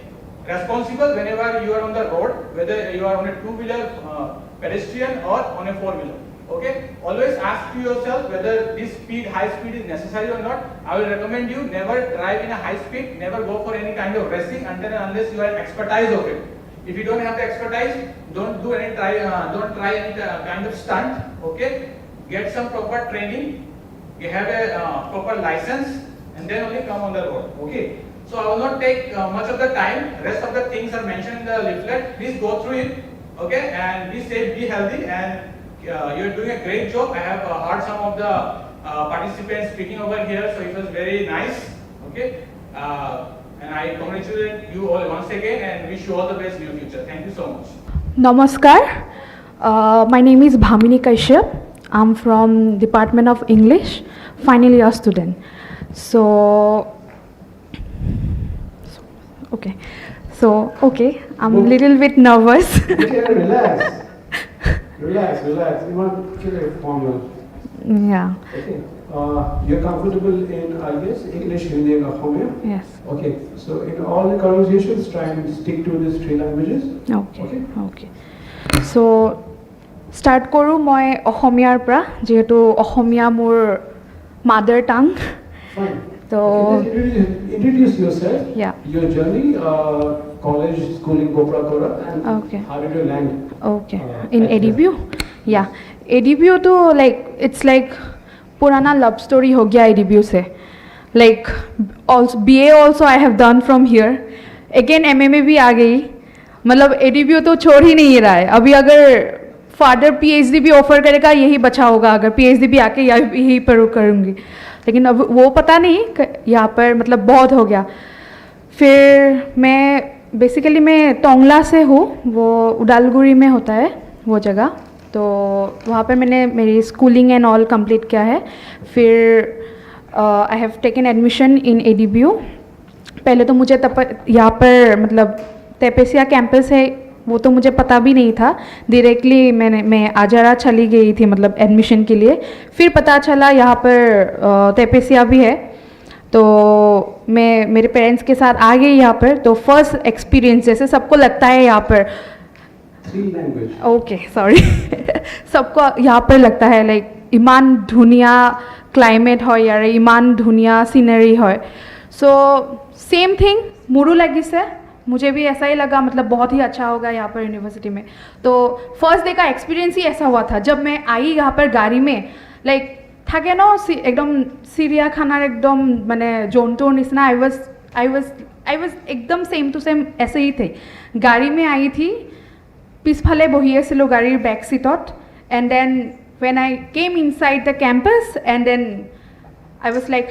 [SPEAKER 12] responsible whenever you are on the road, whether you are on a two-wheeler pedestrian or on a four-wheeler. Okay, always ask to yourself whether this high speed is necessary or not. I will recommend you never drive in a high speed, never go for any kind of racing until and unless you have expertise of it. If you don't have the expertise, don't try any kind of stunt. Okay, get some proper training, you have a proper license, and then only come on the road. Okay. So I will not take much of the time. Rest of the things are mentioned in the leaflet. Please go through it, okay? And be safe, be healthy, and you're doing a great job. I have heard some of the participants speaking over here, so it was very nice, okay? And I congratulate you all once again and wish you all the best in your future. Thank you so much.
[SPEAKER 13] Namaskar. My name is Bhamini Kashyap. I'm from Department of English, final year student. So I'm a little bit nervous.
[SPEAKER 7] Relax. You want to keep it formal.
[SPEAKER 13] Yeah.
[SPEAKER 7] Okay. You're comfortable in, I guess, English, Hindi, and Assamese?
[SPEAKER 13] Yes.
[SPEAKER 7] Okay. So in all the conversations, try and stick to these three languages.
[SPEAKER 13] Okay. So start koru moi Assamiyar pra, jehetu Asamiya mor mother tongue.
[SPEAKER 7] Fine.
[SPEAKER 13] So
[SPEAKER 7] introduce yourself.
[SPEAKER 13] Yeah.
[SPEAKER 7] Your journey, college, schooling, Gopra Kora, and how did you land?
[SPEAKER 13] Okay. In ADBU? Yeah. ADBU to it's like purana love story ho gaya ADBU se. Like also BA also I have done from here. Again MMA भी आ गई. मतलब ADBU तो छोड़ ही नहीं रहा है. अभी अगर फादर PhD भी ऑफर करेगा यही बचा होगा. अगर PhD भी आके यही पर करूँगी. लेकिन अब वो पता नहीं यहाँ पर मतलब बहुत हो गया. फिर मैं बेसिकली मैं टोंगला से हूँ, वो उडालगुड़ी में होता है वो जगह. तो वहाँ पे मैंने मेरी स्कूलिंग एंड ऑल कंप्लीट किया है. फिर I have taken admission in ADBU. पहले तो मुझे यहाँ पर मतलब तेपेसिया कैंपस है वो तो मुझे पता भी नहीं था. डायरेक्टली मैं आजारा चली गई थी मतलब एडमिशन के लिए. फिर पता चला यहाँ पर तेपेसिया भी है, तो मैं मेरे पेरेंट्स के साथ आ गई यहाँ पर. तो फर्स्ट एक्सपीरियंस जैसे सबको लगता है यहाँ पर
[SPEAKER 7] 3 language.
[SPEAKER 13] ओके सॉरी सबको यहाँ पर लगता है लाइक इमान धुनिया क्लाइमेट है यार इमान धुनिया सीनरी है सो सेम थिंग मुरू लगी से मुझे भी ऐसा ही लगा मतलब बहुत ही अच्छा होगा यहाँ पर यूनिवर्सिटी में तो फर्स्ट डे का एक्सपीरियंस ही ऐसा हुआ था जब मैं आई यहाँ पर गाड़ी में लाइक থাকে ন एकदम চিড়িয়াখানার एकदम মানে জন্তুর निचना आई वाज एकदम सेम टू सेम ऐसे ही थे गाड़ी में आई थी पिछफाले बहि आছিলোঁ गाड़ीर बैक सीटत and then when I came inside the campus and then I was like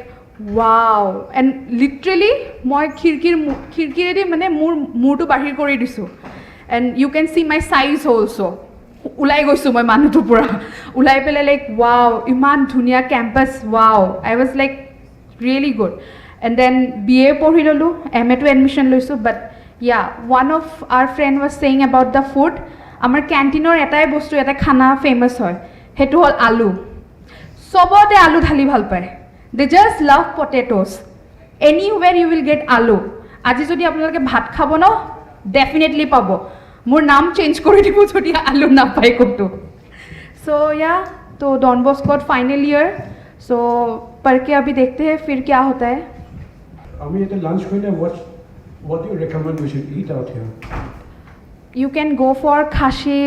[SPEAKER 13] wow and literally मैं खिड़कीरेदी মানে মূৰটো বাহিৰ কৰি দিছোঁ and you can see my size also ওলাই গৈছোঁ মই মানুহটোৰ পৰা ওলাই পেলাই লাইক ৱাও ইমান ধুনীয়া campus wow I was like really good and then B A পঢ়ি ল'লোঁ এম এটো এডমিশ্যন লৈছোঁ but yeah one of our friend was saying about the food আমাৰ কেণ্টিনৰ এটাই বস্তু এটা খানা ফেমাছ হয় সেইটো হ'ল আলু চবতে আলু ঢালি ভাল পায় they just love potatoes anywhere you will get আলু আজি যদি আপোনালোকে ভাত খাব ন ডেফিনেটলি পাব मोर नाम चेंज कर दी যদি आलू ना पाए कतो सो या तो Don Bosco final year so पढ़ के अभी देखते हैं फिर क्या होता है
[SPEAKER 7] अभी ये लंच करने what do you recommend we should eat out here
[SPEAKER 13] you can go for Khasi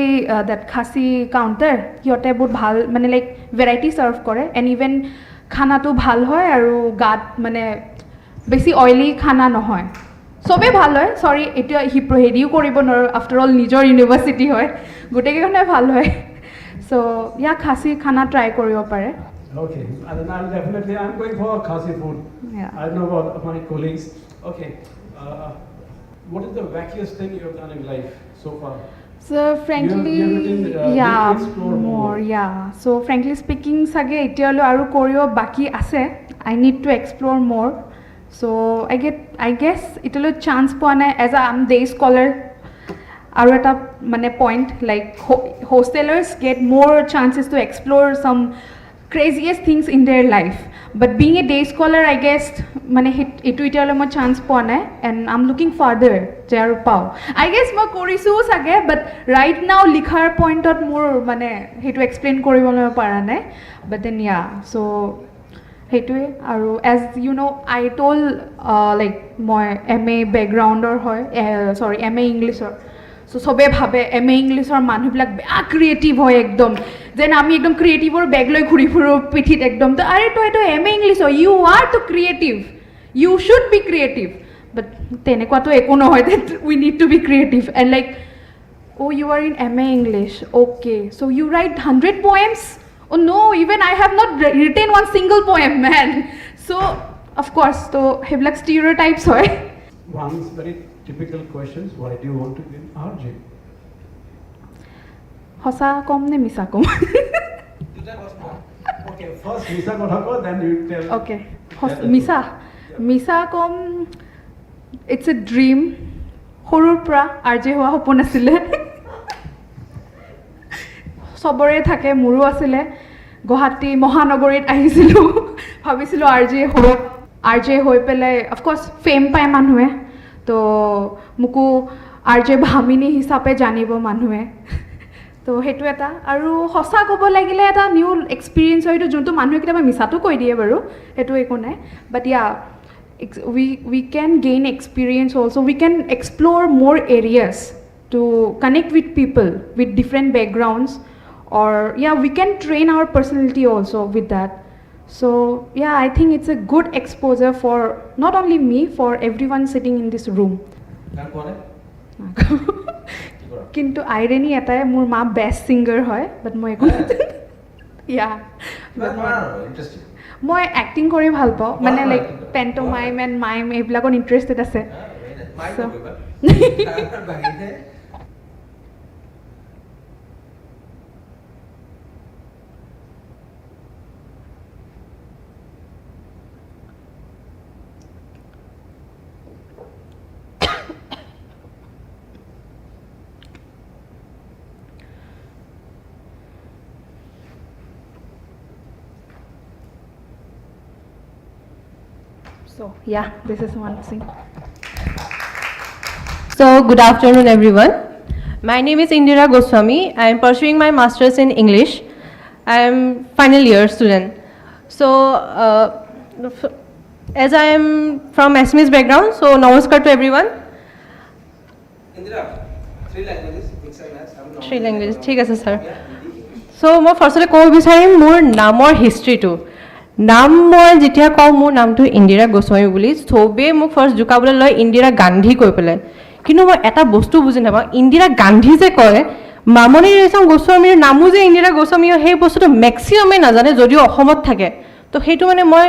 [SPEAKER 13] that Khasi counter সিহঁতে বহুত ভাল মানে লাইক ভেৰাইটি সার্ভ কৰে এন্ড ইভেন খানাটো ভাল হয় আৰু গাত মানে বেছি অয়েলি খানা নহয় সবে ভাল হয় সরি এটা হেৰিও কৰিব নোৱাৰোঁ আফটাৰ অল নিজৰ ইউনিভাৰ্চিটি হয় গোটেইকেইখনে ভাল হয় সো ইয়া খাচী খানা ট্ৰাই কৰিব পাৰে
[SPEAKER 7] Okay, and then I'm going for Khasi food.
[SPEAKER 13] Yeah.
[SPEAKER 7] I don't know about my colleagues. Okay, what is the wackiest thing you have done in life so far?
[SPEAKER 13] So frankly,
[SPEAKER 7] you have written,
[SPEAKER 13] yeah,
[SPEAKER 7] need to explore more.
[SPEAKER 13] Yeah. So frankly speaking, sage etialo aru koryo baki ase. I need to explore more. So I guess italo chance poa nai as a am day scholar. Aru eta mane point like hostelers get more chances to explore some craziest things in their life. But being a day scholar, I guess mane etu etialo mo chance poa nai and I'm looking further jaru pao. I guess mo korisu sage but right now likhar point ot more mane hetu explain koribole para nai but then yeah so हेतुए আৰু as you know I told like মই MA backgrounder হয় sorry MA ইংলিছৰ so সবে ভাবে MA ইংলিছৰ মানুহবিলাক বেয়া creative হয় একদম যেন আমি একদম ক্ৰিয়েটিভৰ বেগ লৈ ঘূৰি ফুৰো পিঠিত একদম তো আৰে তো এইটো MA ইংলিছ হয় ইউ আৰ তো creative you should be creative but তেনেকুৱাতো একো নহয় that we need to be creative and like oh you are in MA English okay so you write 100 poems oh no even I have not written one single poem man so of course so heblak stereotypes hoy
[SPEAKER 7] one very typical questions why do you want to be an RJ
[SPEAKER 13] hosa kom ne misa kom
[SPEAKER 7] okay first misa kotha ko then you tell
[SPEAKER 13] okay misa kom it's a dream horur pra RJ howa hopon asile সবৰে থাকে মোৰো আছিলে গুৱাহাটী মহানগৰীত আহিছিলোঁ ভাবিছিলোঁ RJ হৈ পেলাই of course ফেম পায় মানুহে তো মোকো আৰজে ভামিনী হিচাপে জানিব মানুহে তো সেইটো এটা আৰু সঁচা ক'ব লাগিলে এটা নিউ এক্সপিৰিয়েঞ্চ হয় এইটো যোনটো মানুহে কেতিয়াবা মিছাটো কৈ দিয়ে বাৰু সেইটো একো নাই but yeah we can gain experience also we can explore more areas to connect with people with different backgrounds or yeah we can train our personality also with that so yeah I think it's a good exposure for not only me for everyone sitting in this room কিন্তু irony এটাই মোৰ মা best singer হয় but মই একো yeah
[SPEAKER 9] interesting
[SPEAKER 13] মই acting কৰি ভাল পাওঁ মানে লাইক পেণ্টোমাইম এণ্ড মাইম এইবিলাকত ইণ্টাৰেষ্টেড আছে So yeah, this is one thing.
[SPEAKER 3] So good afternoon everyone. My name is Indira Goswami. I am pursuing my master's in English. I am final year student. So, as I am from Assamese background, so namaskar to everyone.
[SPEAKER 9] Indira, 3 languages, mix and match.
[SPEAKER 3] 3 languages, ঠিক আছে sir. So, মই ফাৰ্ষ্টতে ক'ব বিচাৰিম মোৰ নামৰ হিষ্ট্ৰীটো। নাম মই যেতিয়া কওঁ মোৰ নামটো ইন্দিৰা গোস্বামী বুলি চবেই মোক ফাৰ্ষ্ট জোকাবলৈ লয় ইন্দিৰা গান্ধী কৈ পেলাই, কিন্তু মই এটা বস্তু বুজি নাপাওঁ ইন্দিৰা গান্ধী যে কয় মামণি ৰয়ছম গোস্বামীৰ নামো যে ইন্দিৰা গোস্বামী সেই বস্তুটো মেক্সিমামে নাজানে যদিও অসমত থাকে। তো সেইটো মানে মই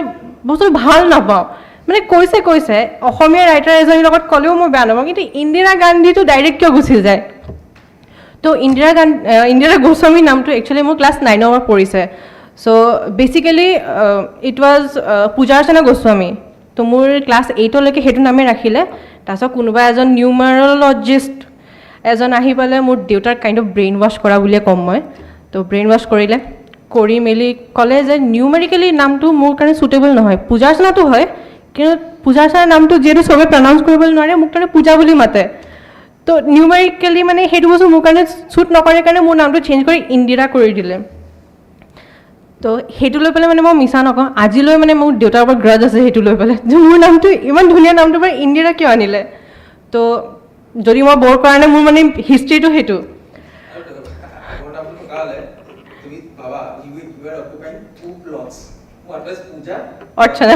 [SPEAKER 3] বস্তুটো ভাল নাপাওঁ, মানে কৈছে অসমীয়া ৰাইটাৰ এজনীৰ লগত ক'লেও মই বেয়া নাপাওঁ, কিন্তু ইন্দিৰা গান্ধীটো ডাইৰেক্ট কিয় গুচি যায়। তো ইন্দিৰা গোস্বামী নামটো একচুৱেলি মোৰ ক্লাছ 9ৰ পৰা পৰিছে। চ' বেচিকেলি ইট ৱাজ পূজাৰ্চনা গোস্বামী। তো মোৰ ক্লাছ 8লৈকে সেইটো নামেই ৰাখিলে। তাৰপিছত কোনোবা এজন নিউমাৰলজিষ্ট এজন আহি পেলাই মোৰ দেউতাৰ কাইণ্ড অফ ব্ৰেইন ৱাছ কৰা বুলিয়ে ক'ম মই। তো ব্ৰেইন ৱাছ কৰিলে, কৰি মেলি ক'লে যে নিউমেৰিকেলি নামটো মোৰ কাৰণে চুটেবল নহয়। পূজাৰ্চনাটো হয়, কিন্তু পূজাৰ্চনাৰ নামটো যিহেতু চবে প্ৰনাউন্স কৰিবলৈ নোৱাৰে মোক কাৰণে পূজা বুলি মাতে। তো নিউমেৰিকেলি মানে সেইটো বস্তু মোৰ কাৰণে চুট নকৰে কাৰণে মোৰ নামটো চেঞ্জ কৰি ইন্দিৰা কৰি দিলে। তো সেইটো লৈ পেলাই মানে মই মিছা নকওঁ, আজিলৈ মানে মোৰ দেউতাৰ ওপৰত গ্ৰাজ আছে সেইটো লৈ পেলাই যে মোৰ নামটো ইমান ধুনীয়া নামটো পৰা ইন্দিৰা কিয় আনিলে। তো যদি মই বৰ কাৰণে মোৰ মানে হিষ্ট্ৰীটো সেইটো। অৰ্চনা,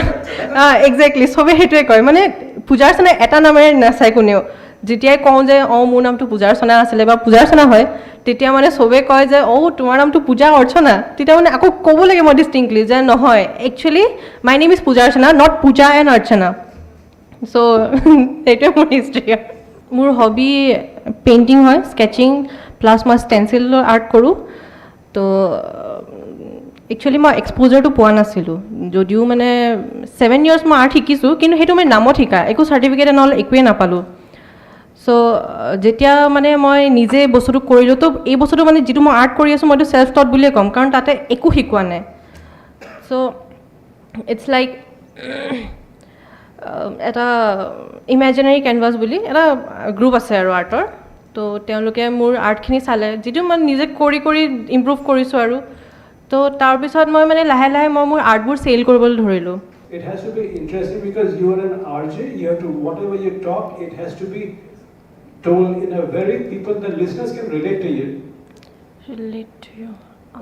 [SPEAKER 3] এক্সেক্টলি চবে সেইটোৱে কয়, মানে পূজাৰ্চনা এটা নামেৰে নাচায় কোনেও। যেতিয়াই কওঁ যে মোৰ নামটো পূজাৰ্চনা আছিলে বা পূজাৰ্চনা হয়, তেতিয়া মানে চবে কয় যে তোমাৰ নামটো পূজা অৰ্চনা, তেতিয়া মানে আকৌ ক'ব লাগে মই ডিষ্টিংক্টলি যে নহয় actually my name is Pujarchana not Puja and Archana. So' সেইটোৱে মোৰ হিষ্ট্ৰী। মোৰ হবি পেইণ্টিং হয়, স্কেচিং প্লাছ মই ষ্টেনচিলৰ আৰ্ট কৰোঁ। তো একচুৱেলি মই এক্সপ'জাৰটো পোৱা নাছিলোঁ, যদিও মানে 7 years মই আৰ্ট শিকিছোঁ, কিন্তু সেইটো মই নামত শিকা একো চাৰ্টিফিকেট নহ'লে একোৱেই নাপালোঁ। চ' যেতিয়া মানে মই নিজে বস্তুটো কৰিলোঁ, তো এই বস্তুটো মানে যিটো মই আৰ্ট কৰি আছোঁ মইতো চেল্ফ টট বুলিয়ে ক'ম, কাৰণ তাতে একো শিকোৱা নাই। চ' ইটছ লাইক এটা ইমেজিনাৰী কেনভাছ বুলি এটা গ্ৰুপ আছে আৰু আৰ্টৰ। তো তেওঁলোকে মোৰ আৰ্টখিনি চালে, যিটো মই নিজে কৰি ইম্প্ৰুভ কৰিছোঁ আৰু। তো তাৰপিছত মই মানে লাহে লাহে মই মোৰ আৰ্টবোৰ চেল কৰিবলৈ ধৰিলোঁ।
[SPEAKER 7] It has to be interesting because you are an RJ, you have to, whatever you talk, it has to be told in a very people, the listeners can relate to you.
[SPEAKER 3] Relate to you.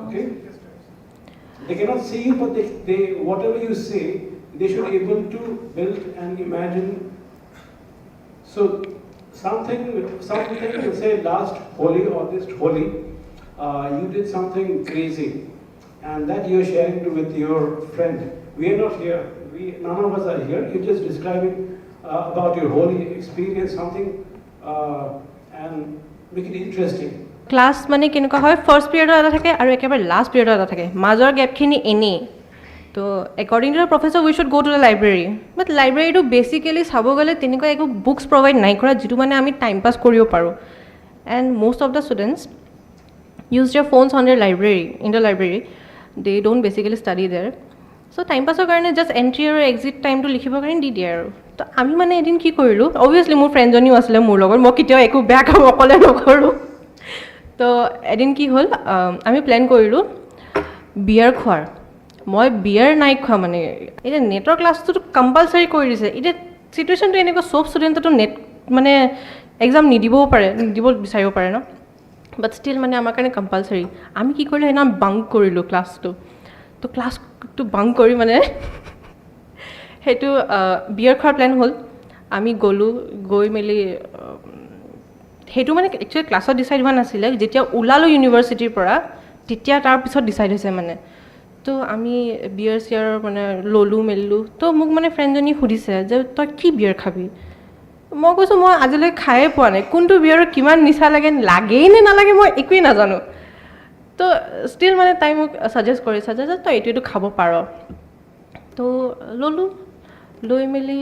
[SPEAKER 7] Okay? They cannot see you, but they whatever you say, they should be able to build and imagine. So something say last Holi or this Holi, you did something crazy, and that you are sharing with your friend. We are not here. None of us are here. You're just describing about your Holi experience, something, and make it interesting.
[SPEAKER 3] Class মানে কেনেকুৱা হয়, first পিৰিয়ডৰ এটা থাকে আৰু একেবাৰে last পিৰিয়ডৰ এটা থাকে, মাজৰ গেপখিনি এনেই। তো according to the professor we should go' to the library, but লাইব্ৰেৰীটো বেচিকেলি চাব গ'লে তেনেকুৱা একো বুকছ প্ৰভাইড নাই কৰা যিটো মানে আমি টাইম পাছ কৰিব পাৰোঁ। And most of the students use their phones on their library, in the library, they don't basically study there. So' time পাছৰ কাৰণে জাষ্ট এণ্ট্ৰি আৰু এক্সিট টাইমটো লিখিবৰ কাৰণে দি দিয়ে আৰু। তো আমি মানে এদিন কি কৰিলোঁ, অবভিয়াছলি মোৰ ফ্ৰেণ্ডজনীও আছিলে মোৰ লগত, মই কেতিয়াও একো বেয়া কাম অকলে নকৰোঁ। তো এদিন কি হ'ল, আমি প্লেন কৰিলোঁ বিয়াৰ খোৱাৰ। মই বিয়াৰ নাই খোৱা, মানে এতিয়া নেটৰ ক্লাছটোতো কম্পালচাৰী কৰি দিছে। এতিয়া চিটুৱেশ্যনটো এনেকুৱা চব ষ্টুডেণ্টেতো নেট মানে এক্সাম দিব বিচাৰিব পাৰে ন, বাট ষ্টিল মানে আমাৰ কাৰণে কম্পালচাৰী। আমি কি কৰিলোঁ, সেইদিনা বাংক কৰিলোঁ ক্লাছটো। তো ক্লাছটো বাংক কৰি মানে সেইটো বিয়াৰ খোৱাৰ প্লেন হ'ল। আমি গ'লোঁ, গৈ মেলি সেইটো মানে একচুৱেলি ক্লাছত ডিচাইড হোৱা নাছিলে, যেতিয়া ওলালোঁ ইউনিভাৰ্চিটিৰ পৰা তেতিয়া তাৰপিছত ডিচাইড হৈছে মানে। তো আমি বিয়াৰ চিয়াৰ মানে ল'লোঁ মেলিলোঁ। তো মোক মানে ফ্ৰেণ্ডজনী সুধিছে যে তই কি বিয়াৰ খাবি। মই কৈছোঁ মই আজিলৈ খায়ে পোৱা নাই, কোনটো বিয়াৰত কিমান নিচা লাগেই নে নালাগে মই একোৱেই নাজানো। তো ষ্টিল মানে তাই মোক ছাজেষ্ট কৰিছে যে তই এইটো খাব পাৰ। তো ল'লোঁ, লৈ মেলি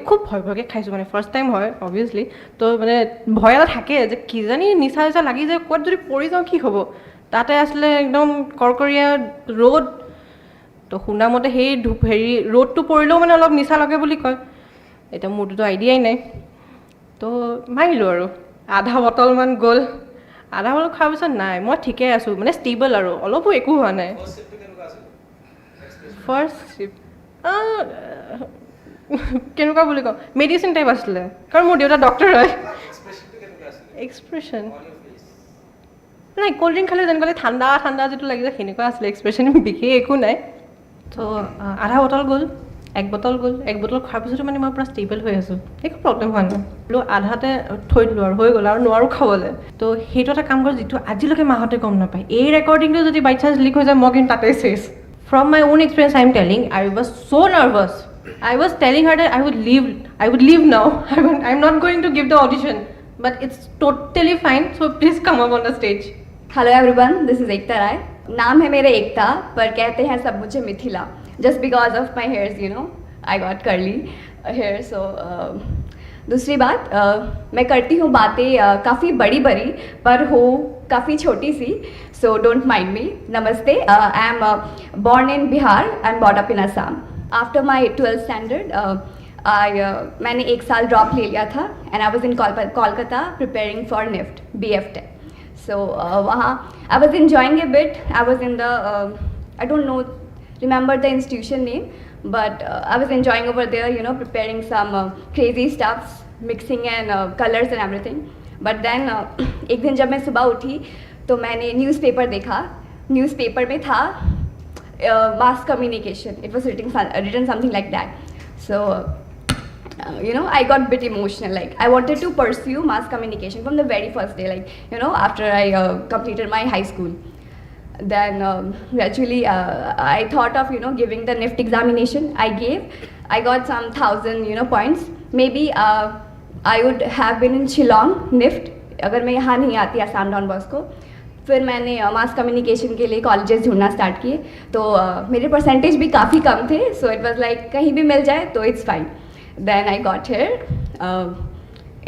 [SPEAKER 3] খুব ভয় ভয়কৈ খাইছোঁ, মানে ফাৰ্ষ্ট টাইম হয় অবভিয়াছলি। তো মানে ভয় এটা থাকে যে কিজানি নিচা চিচা লাগি যায়, ক'ত যদি পৰি যাওঁ কি হ'ব। তাতে আছিলে একদম কৰকৰীয়া ৰ'দ। তো শুনামতে সেই ৰ'দটো পৰিলেও মানে অলপ নিচা লাগে বুলি কয়। এতিয়া মোৰটোতো আইডিয়াই নাই। তো মাৰিলোঁ আৰু আধা বটলমান গ'ল আধা বটল খোৱাৰ পিছত নাই মই ঠিকেই আছোঁ মানে ষ্টেবল আৰু অলপো একো হোৱা নাই ফাৰ্ষ্ট ট্ৰিপ কেনেকুৱা বুলি কওঁ মেডিচিন টাইপ আছিলে কাৰণ মোৰ দেউতা ডক্টৰ হয় এক্সপ্ৰেশ্যন নাই ক'ল্ড ড্ৰিংক খালে যেনেকৈ ঠাণ্ডা ঠাণ্ডা যিটো লাগি যায় সেনেকুৱা আছিলে এক্সপ্ৰেশ্যন বিশেষ একো নাই তো আধা বটল গ'ল এক বটল খোৱাৰ পিছতো মানে মই পূৰা ষ্টেবল হৈ আছোঁ একো প্ৰব্লেম হোৱা নাই বোলো আধাতে থৈ দিলোঁ আৰু হৈ গ'ল আৰু নোৱাৰোঁ খাবলৈ তো সেইটো এটা কাম কৰোঁ যিটো আজিলৈকে মাহঁতে গম নাপায় এই ৰেকৰ্ডিংটো যদি বাই চান্স লিক হৈ যায় মই কিন্তু তাতেই চেছ from my own experience I am telling I was ছ' nervous I was telling her that I would leave now. I'm not going to give the audition. But it's totally fine. So please come up on the stage.
[SPEAKER 14] Hello everyone, this is Ekta Rai. नाम है मेरा एकता पर कहते हैं सब मुझे Mithila. Just because of my hairs, you know, I got curly hair. So दूसरी बात मैं करती हूँ बातें काफ़ी बड़ी पर हो काफ़ी छोटी सी. So don't mind me. Namaste. I am born in Bihar and brought up in Assam. After my 12th standard, मैंने एक साल ड्रॉप ले लिया था and I was in Kolkata preparing for NIFT, BF Tech. So वहाँ I was enjoying a bit. I was in the I don't know remember the institution name, but I was enjoying over there, you know, preparing some crazy stuffs, mixing and colors and everything. But then एक दिन जब मैं सुबह उठी तो मैंने newspaper देखा. Newspaper में था mass communication. It was written something like that. So you know, I got a bit emotional. Like I wanted to pursue mass communication from the very first day, like, you know, after I completed my high school. Then gradually I thought of, you know, giving the NIFT examination. I got some 1,000, you know, points. Maybe I would have been in Shillong NIFT अगर मैं यहाँ नहीं आती Assam don Bosco. फिर मैंने mass communication के लिए colleges ढूंढना स्टार्ट किए तो मेरे परसेंटेज भी काफ़ी कम थे. सो इट वाज लाइक कहीं भी मिल जाए तो it's fine. Then I got here.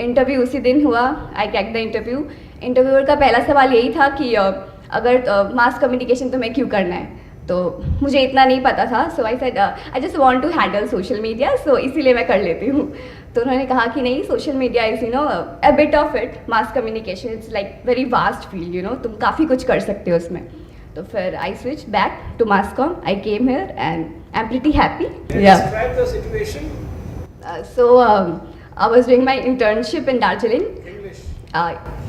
[SPEAKER 14] Interview उसी दिन हुआ. I crack the interview. Interviewer का पहला सवाल यही था कि अगर मास कम्युनिकेशन तुम्हें क्यों करना है. तो मुझे इतना नहीं पता था. So I said I just want to handle social media, so इसीलिए मैं कर लेती हूँ. तो उन्होंने कहा कि नहीं, social media is, you know, a bit of it. Mass communication it's like very vast field, you know, तुम काफ़ी कुछ कर सकते हो उसमें. तो फिर I switch back to mass com. I came here and I am pretty happy.
[SPEAKER 15] Describe the situation.
[SPEAKER 14] So I was doing my internship in Darjeeling.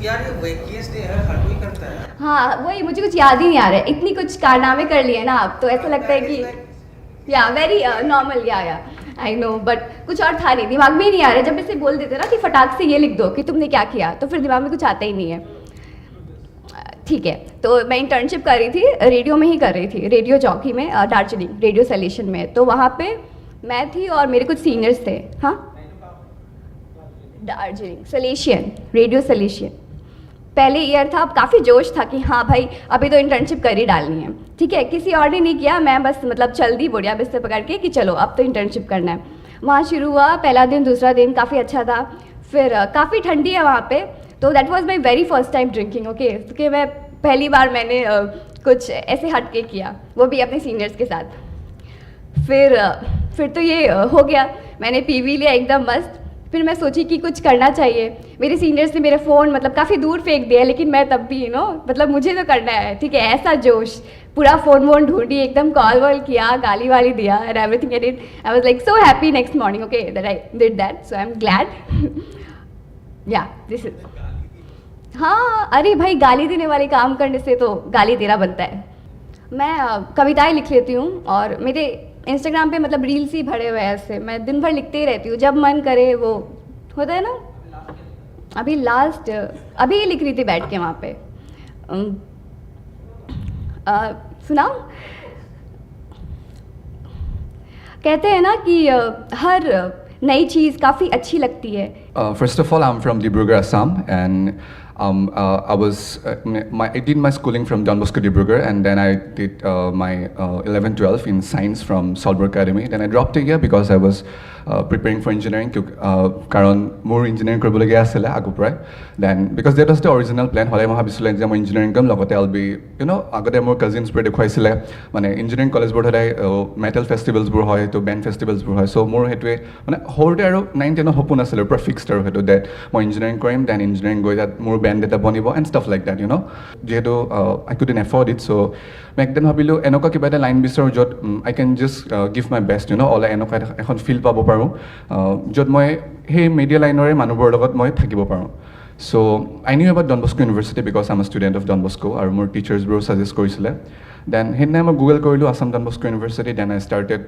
[SPEAKER 15] यार ये वेकिएस्ट डे है, हर कोई करता है.
[SPEAKER 14] हाँ, वही मुझे कुछ याद ही नहीं आ रहा है. इतनी कुछ कारनामे कर लिए ना आप, तो ऐसा लगता है कि या वेरी नॉर्मल. या आई नो, बट कुछ और था नहीं, दिमाग में ही नहीं आ रहा है. जब इसे बोल देते ना कि फटाक से ये लिख दो कि तुमने क्या किया, तो फिर दिमाग में कुछ आता ही नहीं है. ठीक है, तो मैं इंटर्नशिप कर रही थी, रेडियो में ही कर रही थी, रेडियो चौकी में, दार्जिलिंग रेडियो सॉल्यूशन में. तो वहाँ पे मैं थी और मेरे कुछ सीनियर्स थे. हाँ, दार्जिलिंग सॉल्यूशन, रेडियो सॉल्यूशन. पहले ईयर था, अब काफ़ी जोश था कि हाँ भाई अभी तो इंटर्नशिप कर ही डालनी है. ठीक है, किसी और ने नहीं किया, मैं बस मतलब चल दी बढ़िया बिस्तर पकड़ के कि चलो अब तो इंटर्नशिप करना है. वहाँ शुरू हुआ, पहला दिन दूसरा दिन काफ़ी अच्छा था. फिर काफ़ी ठंडी है वहाँ पे, तो that was my very first time drinking. Okay, क्योंकि मैं पहली बार मैंने कुछ ऐसे हट के किया, वो भी अपने सीनियर्स के साथ. फिर तो ये हो गया, मैंने पी भी लिया एकदम मस्त. फिर मैं सोची कि कुछ करना चाहिए. मेरे सीनियर्स ने मेरा फ़ोन मतलब काफ़ी दूर फेंक दिया, लेकिन मैं तब भी, यू नो, मतलब मुझे तो करना है. ठीक है, ऐसा जोश, पूरा फ़ोन वोन ढूंढी, एकदम कॉल वॉल किया, गाली वाली दिया and everything. I did. I was like so happy next morning. Okay, that I did that. So I am glad. या दिस इज. हाँ, अरे भाई, गाली देने वाले काम करने से तो गाली देना बनता है. मैं कविताएँ लिख लेती हूँ और मेरे इंस्टाग्राम पे मतलब रील्स ही भरे हुए हैं ऐसे. मैं दिन भर लिखते ही रहती हूँ, जब मन करे वो होता है ना. अभी लिख रही थी बैठ के वहाँ पे. सुनाओ. कहते हैं ना कि हर नई चीज़ काफ़ी अच्छी लगती है.
[SPEAKER 16] First of all, I'm from Dibrugarh, Assam, and I did my schooling from DonBosco, Dibrugarh, and then I did my 11-12 in science from Solberg Academy. Then I dropped a year because I was preparing for engineering কাৰণ মোৰ engineering কৰিবলগীয়া আছিলে আগৰ পৰাই then because that was the original plan হ'লে মই ভাবিছিলোঁ যে মই ইঞ্জিনিয়াৰিং কৰিম লগতে আল বি আগতে মোৰ কাজিনছবোৰে দেখুৱাইছিলে মানে ইঞ্জিনিয়াৰিং কলেজবোৰত সদায় মেটেল ফেষ্টিভেলছবোৰ হয় তো বেণ্ড ফেষ্টিভেলছবোৰ হয় চ' মোৰ সেইটোৱে মানে সৰুতে আৰু 9-10 সপোন আছিলে পূৰা ফিক্সড আৰু সেইটো ডেট মই ইঞ্জিনিয়াৰিং কৰিম দেন ইঞ্জিনিয়াৰিং গৈ তাত মোৰ বেণ্ড এটা বনিব এণ্ড ষ্টাফ লাইক ডেট যিহেতু আই কুডন্ট এফৰ্ড ইট চ' মই একদিন ভাবিলোঁ এনেকুৱা কিবা এটা লাইন বিচাৰোঁ য'ত I can just give my best all এনেকুৱা এখন ফিল পাব পাৰোঁ য'ত মই সেই মিডিয়া লাইনৰে মানুহবোৰৰ লগত মই থাকিব পাৰোঁ চ' I knew about DonBosco university because I M a student of DonBosco আৰু মোৰ টিচাৰ্ছবোৰেও ছাজেষ্ট কৰিছিলে দেন সেইদিনাই মই গুগল কৰিলোঁ Assam DonBosco university then I started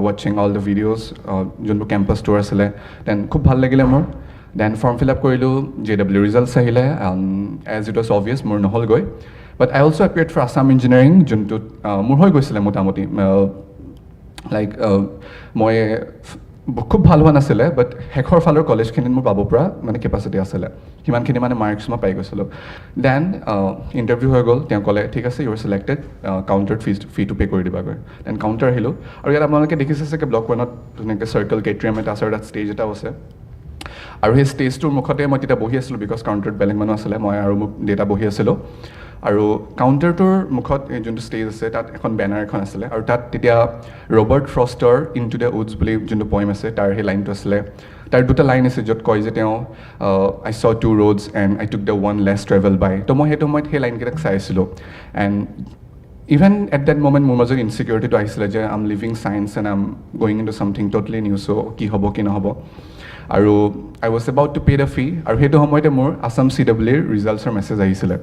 [SPEAKER 16] ৱাচিং অল দ্য ভিডিঅ'জ যোনবোৰ কেম্পাছ টুৰ আছিলে দেন খুব ভাল লাগিলে মোৰ দেন ফৰ্ম ফিল আপ কৰিলোঁ JW ৰিজাল্টছ আহিলে এজ ইট ৱাজ অবভিয়াছ মোৰ নহ'লগৈ but I also' appeared for Assam engineering যোনটোত মোৰ হৈ গৈছিলে মোটামুটি লাইক মই খুব ভাল হোৱা নাছিলে বাট শেষৰ ফালৰ কলেজখিনিত মোৰ পাব পৰা মানে কেপাচিটি আছিলে সিমানখিনি মানে মাৰ্কছ মই পাই গৈছিলোঁ দেন ইণ্টাৰভিউ হৈ গ'ল তেওঁ ক'লে ঠিক আছে ইউ আৰ ছিলেক্টেড কাউণ্টাৰত ফিটো পে' কৰি দিবাগৈ দেন কাউণ্টাৰ আহিলোঁ আৰু ইয়াত আপোনালোকে দেখিছে চাগে ব্লক 1ত ধুনীয়াকৈ চাৰ্কল কেটৰিয়াম এটা আছে আৰু তাত ষ্টেজ এটাও আছে আৰু সেই ষ্টেজটোৰ মুখতে মই তেতিয়া বহি আছিলোঁ বিকজ কাউণ্টাৰত বেলেগ মানুহ আছিলে মই আৰু মোক দেউতা বহি আছিলোঁ আৰু কাউণ্টাৰটোৰ মুখত যোনটো ষ্টেজ আছে তাত এখন বেনাৰ এখন আছিলে আৰু তাত তেতিয়া ৰবাৰ্ট ফ্ৰষ্টৰ ইনটু দ্য উডছ বুলি যোনটো পইম আছে তাৰ সেই লাইনটো আছিলে তাৰ দুটা লাইন আছে য'ত কয় যে তেওঁ আই চ 2 roads and I took the 1 less travel by তো মই সেইটো সময়ত সেই লাইনকেইটাক চাই আছিলোঁ and even at that moment মোৰ মাজত ইনচিকিউৰিটিটো আহিছিলে যে I am leaving science and I am going in to something totally new so' কি হ'ব কি নহ'ব আৰু I was about to pay' the fee আৰু সেইটো সময়তে মোৰ আছাম CWৰ ৰিজাল্টছৰ মেছেজ আহিছিলে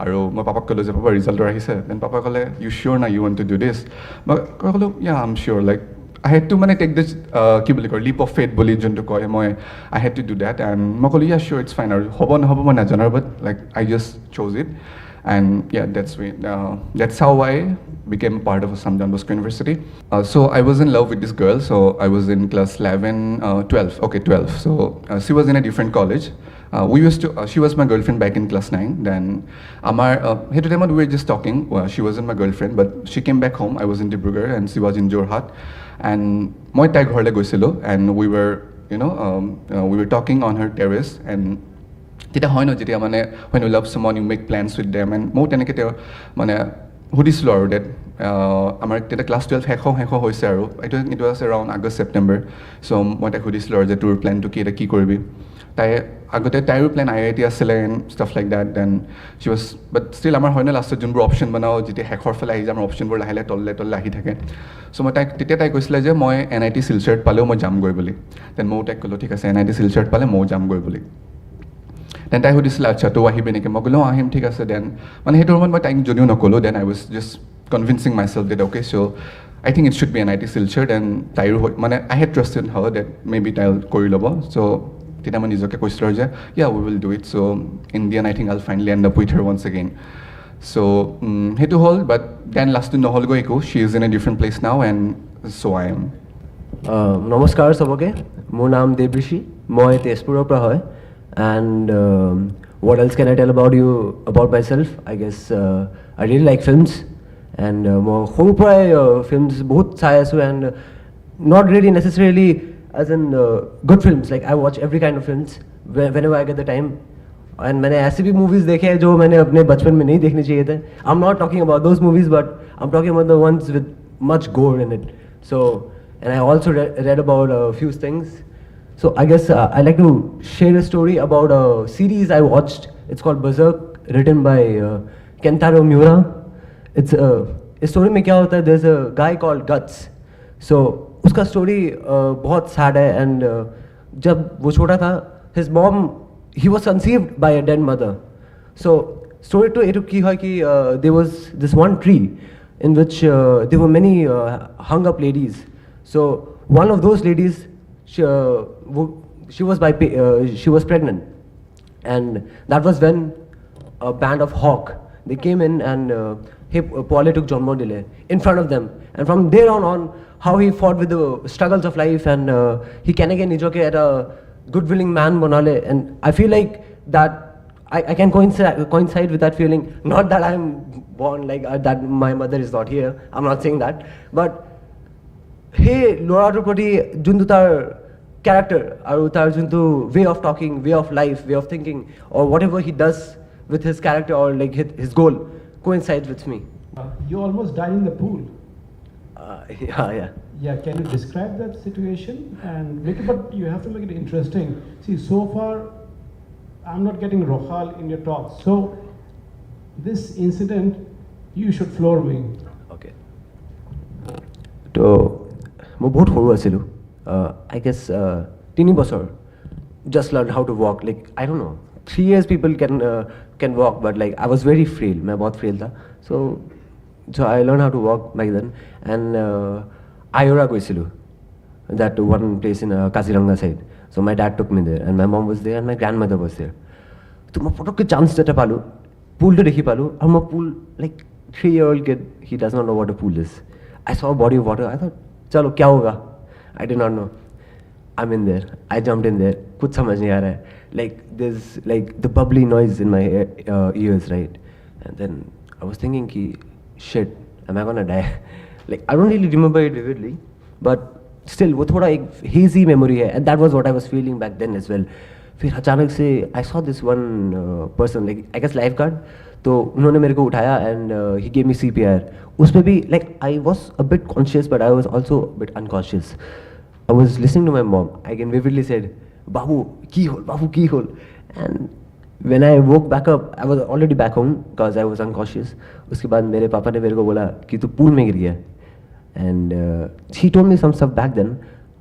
[SPEAKER 16] আৰু মই পাপাক ক'লোঁ যে পাপা ৰিজাল্টৰ আহিছে দেন পাপাই ক'লে ইউ চিয়'ৰ না you want to do this মই ক'লোঁ I am sure like I had to মানে টেক দিছ কি বুলি কয় লিপ অফ ফেথ বুলি যোনটো কয় মই I had to do that and মই ক'লোঁ চিয়'ৰ ইটছ ফাইন আৰু হ'ব নহ'ব মই নাজানো but like I just chose it and that's how I became part of Assam DonBosco University. So I was in love with this girl. So I was in class 12. So she was in a different college. She was my girlfriend back in class 9. Then at the time we were just talking. She wasn't my girlfriend, but she came back home. I was in Dibrugarh and she was in Jorhat. And moi tai ghorle goisilo and we were talking on her terrace and তেতিয়া হয় ন যেতিয়া মানে when you love someone you make plans with them and মই তেনেকৈ তেওঁ মানে সুধিছিলোঁ আৰু ডেট আমাৰ তেতিয়া ক্লাছ 12 শেষ হৈছে আৰু এইটো আছে এৰাউণ্ড আগষ্ট ছেপ্টেম্বৰ চ' মই তাইক সুধিছিলোঁ আৰু যে তোৰ প্লেনটো কি এতিয়া কি কৰিবি তাই আগতে তাইৰো প্লেন IIT আছিলে and stuff like that then she was but still আমাৰ হয় ন লাষ্টত যোনবোৰ অপশ্যন বনাওঁ যেতিয়া শেষৰ ফালে আহি যায় আমাৰ অপশ্যনবোৰ লাহে লাহে তললৈ আহি থাকে চ' মই তেতিয়া তাই কৈছিলে যে মই NIT শিলচৰত পালেও মই যামগৈ বুলি দেন ময়ো তাইক ক'লোঁ ঠিক আছে NIT শিলচৰত পালে ময়ো যামগৈ বুলি দেন তাই সুধিছিলে আচ্ছা তই আহিবি নেকি মই ক'লোঁ আহিম ঠিক আছে দেন মানে সেইটো সময়ত মই তাইক যদিও নক'লোঁ then I was just convincing myself that okay so' I think it should be NIT Silchar then তাইৰো মানে I had trusted how that may be তাই কৰি ল'ব চ' তেতিয়া মই নিজকে কৈছিলোঁ যে উই উইল ডু ইট চ' ইণ্ডিয়ান আই থিংক আইল finally and up with her once again চ' সেইটো হ'ল বাট দেন লাষ্টটো নহ'লগৈ একো she is in a different place now and চ' আই এম
[SPEAKER 17] নমস্কাৰ চবকে মোৰ নাম দেৱঋষি মই তেজপুৰৰ পৰা হয় and what else can I tell about myself? I guess I really like films and মই সৰুৰ পৰাই films বহুত চাই আছোঁ and not really necessarily as in good films like I watch every kind of films whenever I get the time and मैंने ऐसे भी movies देखे हैं जो मैंने अपने बचपन में नहीं देखने चाहिए थे I'm not talking about those movies but I'm talking about the ones with much gore in it so and I also read about a few things. So I guess I'd like to share a story about a series I watched. It's called Berserk, written by Kentaro Miura. It's a story में क्या होता है? There's a guy called Guts. So उसका story बहुत sad है and जब वो छोटा था, his mom he was conceived by a dead mother. So story तो ये की है कि there was this one tree in which there were many hung up ladies. So one of those ladies. She was pregnant and that was when a band of hawk they came in and Paule took Jonmo Dile in front of them and from there on how he fought with the struggles of life and he can again nijoke at a good willing man bonale and I feel like that I can coincide with that feeling not that I'm born like that my mother is not here I'm not saying that but hey ল'ৰাটোৰ প্ৰতি যোনটো তাৰ character aru tar juntu way of talking, way of life, way of thinking, or whatever he does with his character or like his goal coincides with me.
[SPEAKER 7] You almost died in the pool.
[SPEAKER 17] Yeah.
[SPEAKER 7] Yeah, can you describe that situation and make it, but you have to make it interesting. See, so far I'm not getting Rohal in your talk, so this incident you should floor me.
[SPEAKER 17] Okay. So মই বহুত সৰু আছিলোঁ, I guess 3 বছৰ, just learned how to walk, like I don't know, 3 years people can walk, but like I was very frail, मैं बहुत frail था, so I learned how to walk back then, and Ayora গৈছিলোঁ, that one place in Kaziranga side, so my dad took me there, and my mom was there, and my grandmother was there. তো মই পটককৈ chance এটা পালোঁ, পুলটো দেখি পালোঁ, আৰু মই পুল, like 3-year-old kid, he does not know what a pool is. I saw a body of water, I thought, chalo, kya hoga? I did not know. I'm in there, I jumped in there, kuch samajh nahi aa raha hai. Like, there's like the bubbly noise in my ears, right? And then I was thinking ki, shit, am I gonna die? Like, I don't really remember it vividly, but still, wo thoda ek hazy memory hai, and that was what I was feeling back then as well. फिर अचानक से I saw this one person, like I guess lifeguard, तो उन्होंने मेरे को उठाया and he gave me CPR. उसमें भी like I was a bit conscious, but I was also a bit unconscious. I was listening to my mom. I can vividly said, "Babu, keyhole," and when I woke back up, I was already back home because I was unconscious. उसके बाद मेरे पापा ने मेरे को बोला कि तू पूल में गिर गया, and he told me some stuff back then,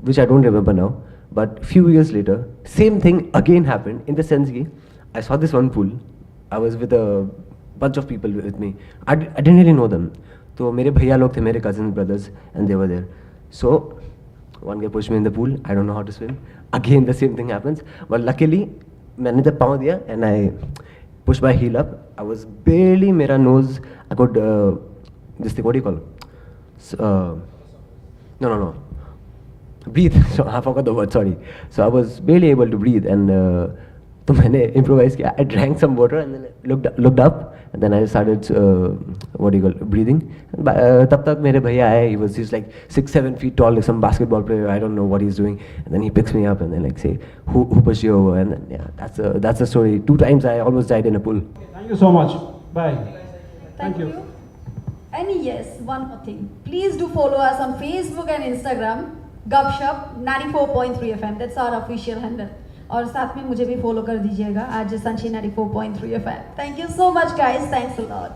[SPEAKER 17] which I don't remember now. But few years later, same thing again happened, in the sense that I saw this one pool. I was with a bunch of people with me. I didn't really know them. So मेरे भैया लोग थे, मेरे cousins, brothers, and they were there. So one guy pushed me in the pool. I don't know how to swim. Again the same thing happens. But luckily, मैंने जब पाँव दिया and I pushed my heel up. I was barely, मेरा nose, I could this thing, what do you call it? No. Breathe. So I forgot the word, sorry. So I was barely able to breathe, and तो मैंने improvise किया. I drank some water and then looked up, and then I started what do you call, breathing. तब तक मेरे भैया आए. He's like 6-7 feet tall, like some basketball player. I don't know what he's doing. And then he picks me up and then like say, who pushed you over? And then yeah, that's the story. 2 times I almost died in a pool.
[SPEAKER 7] Thank you so much. Bye.
[SPEAKER 6] Thank you. And yes, one more thing. Please do follow us on Facebook and Instagram. GupShup 94.3 FM. That's our official handle. और साथ में मुझे भी follow कर दीजिएगा आज संची 94.3 FM. Thank you so much guys. Thanks a lot.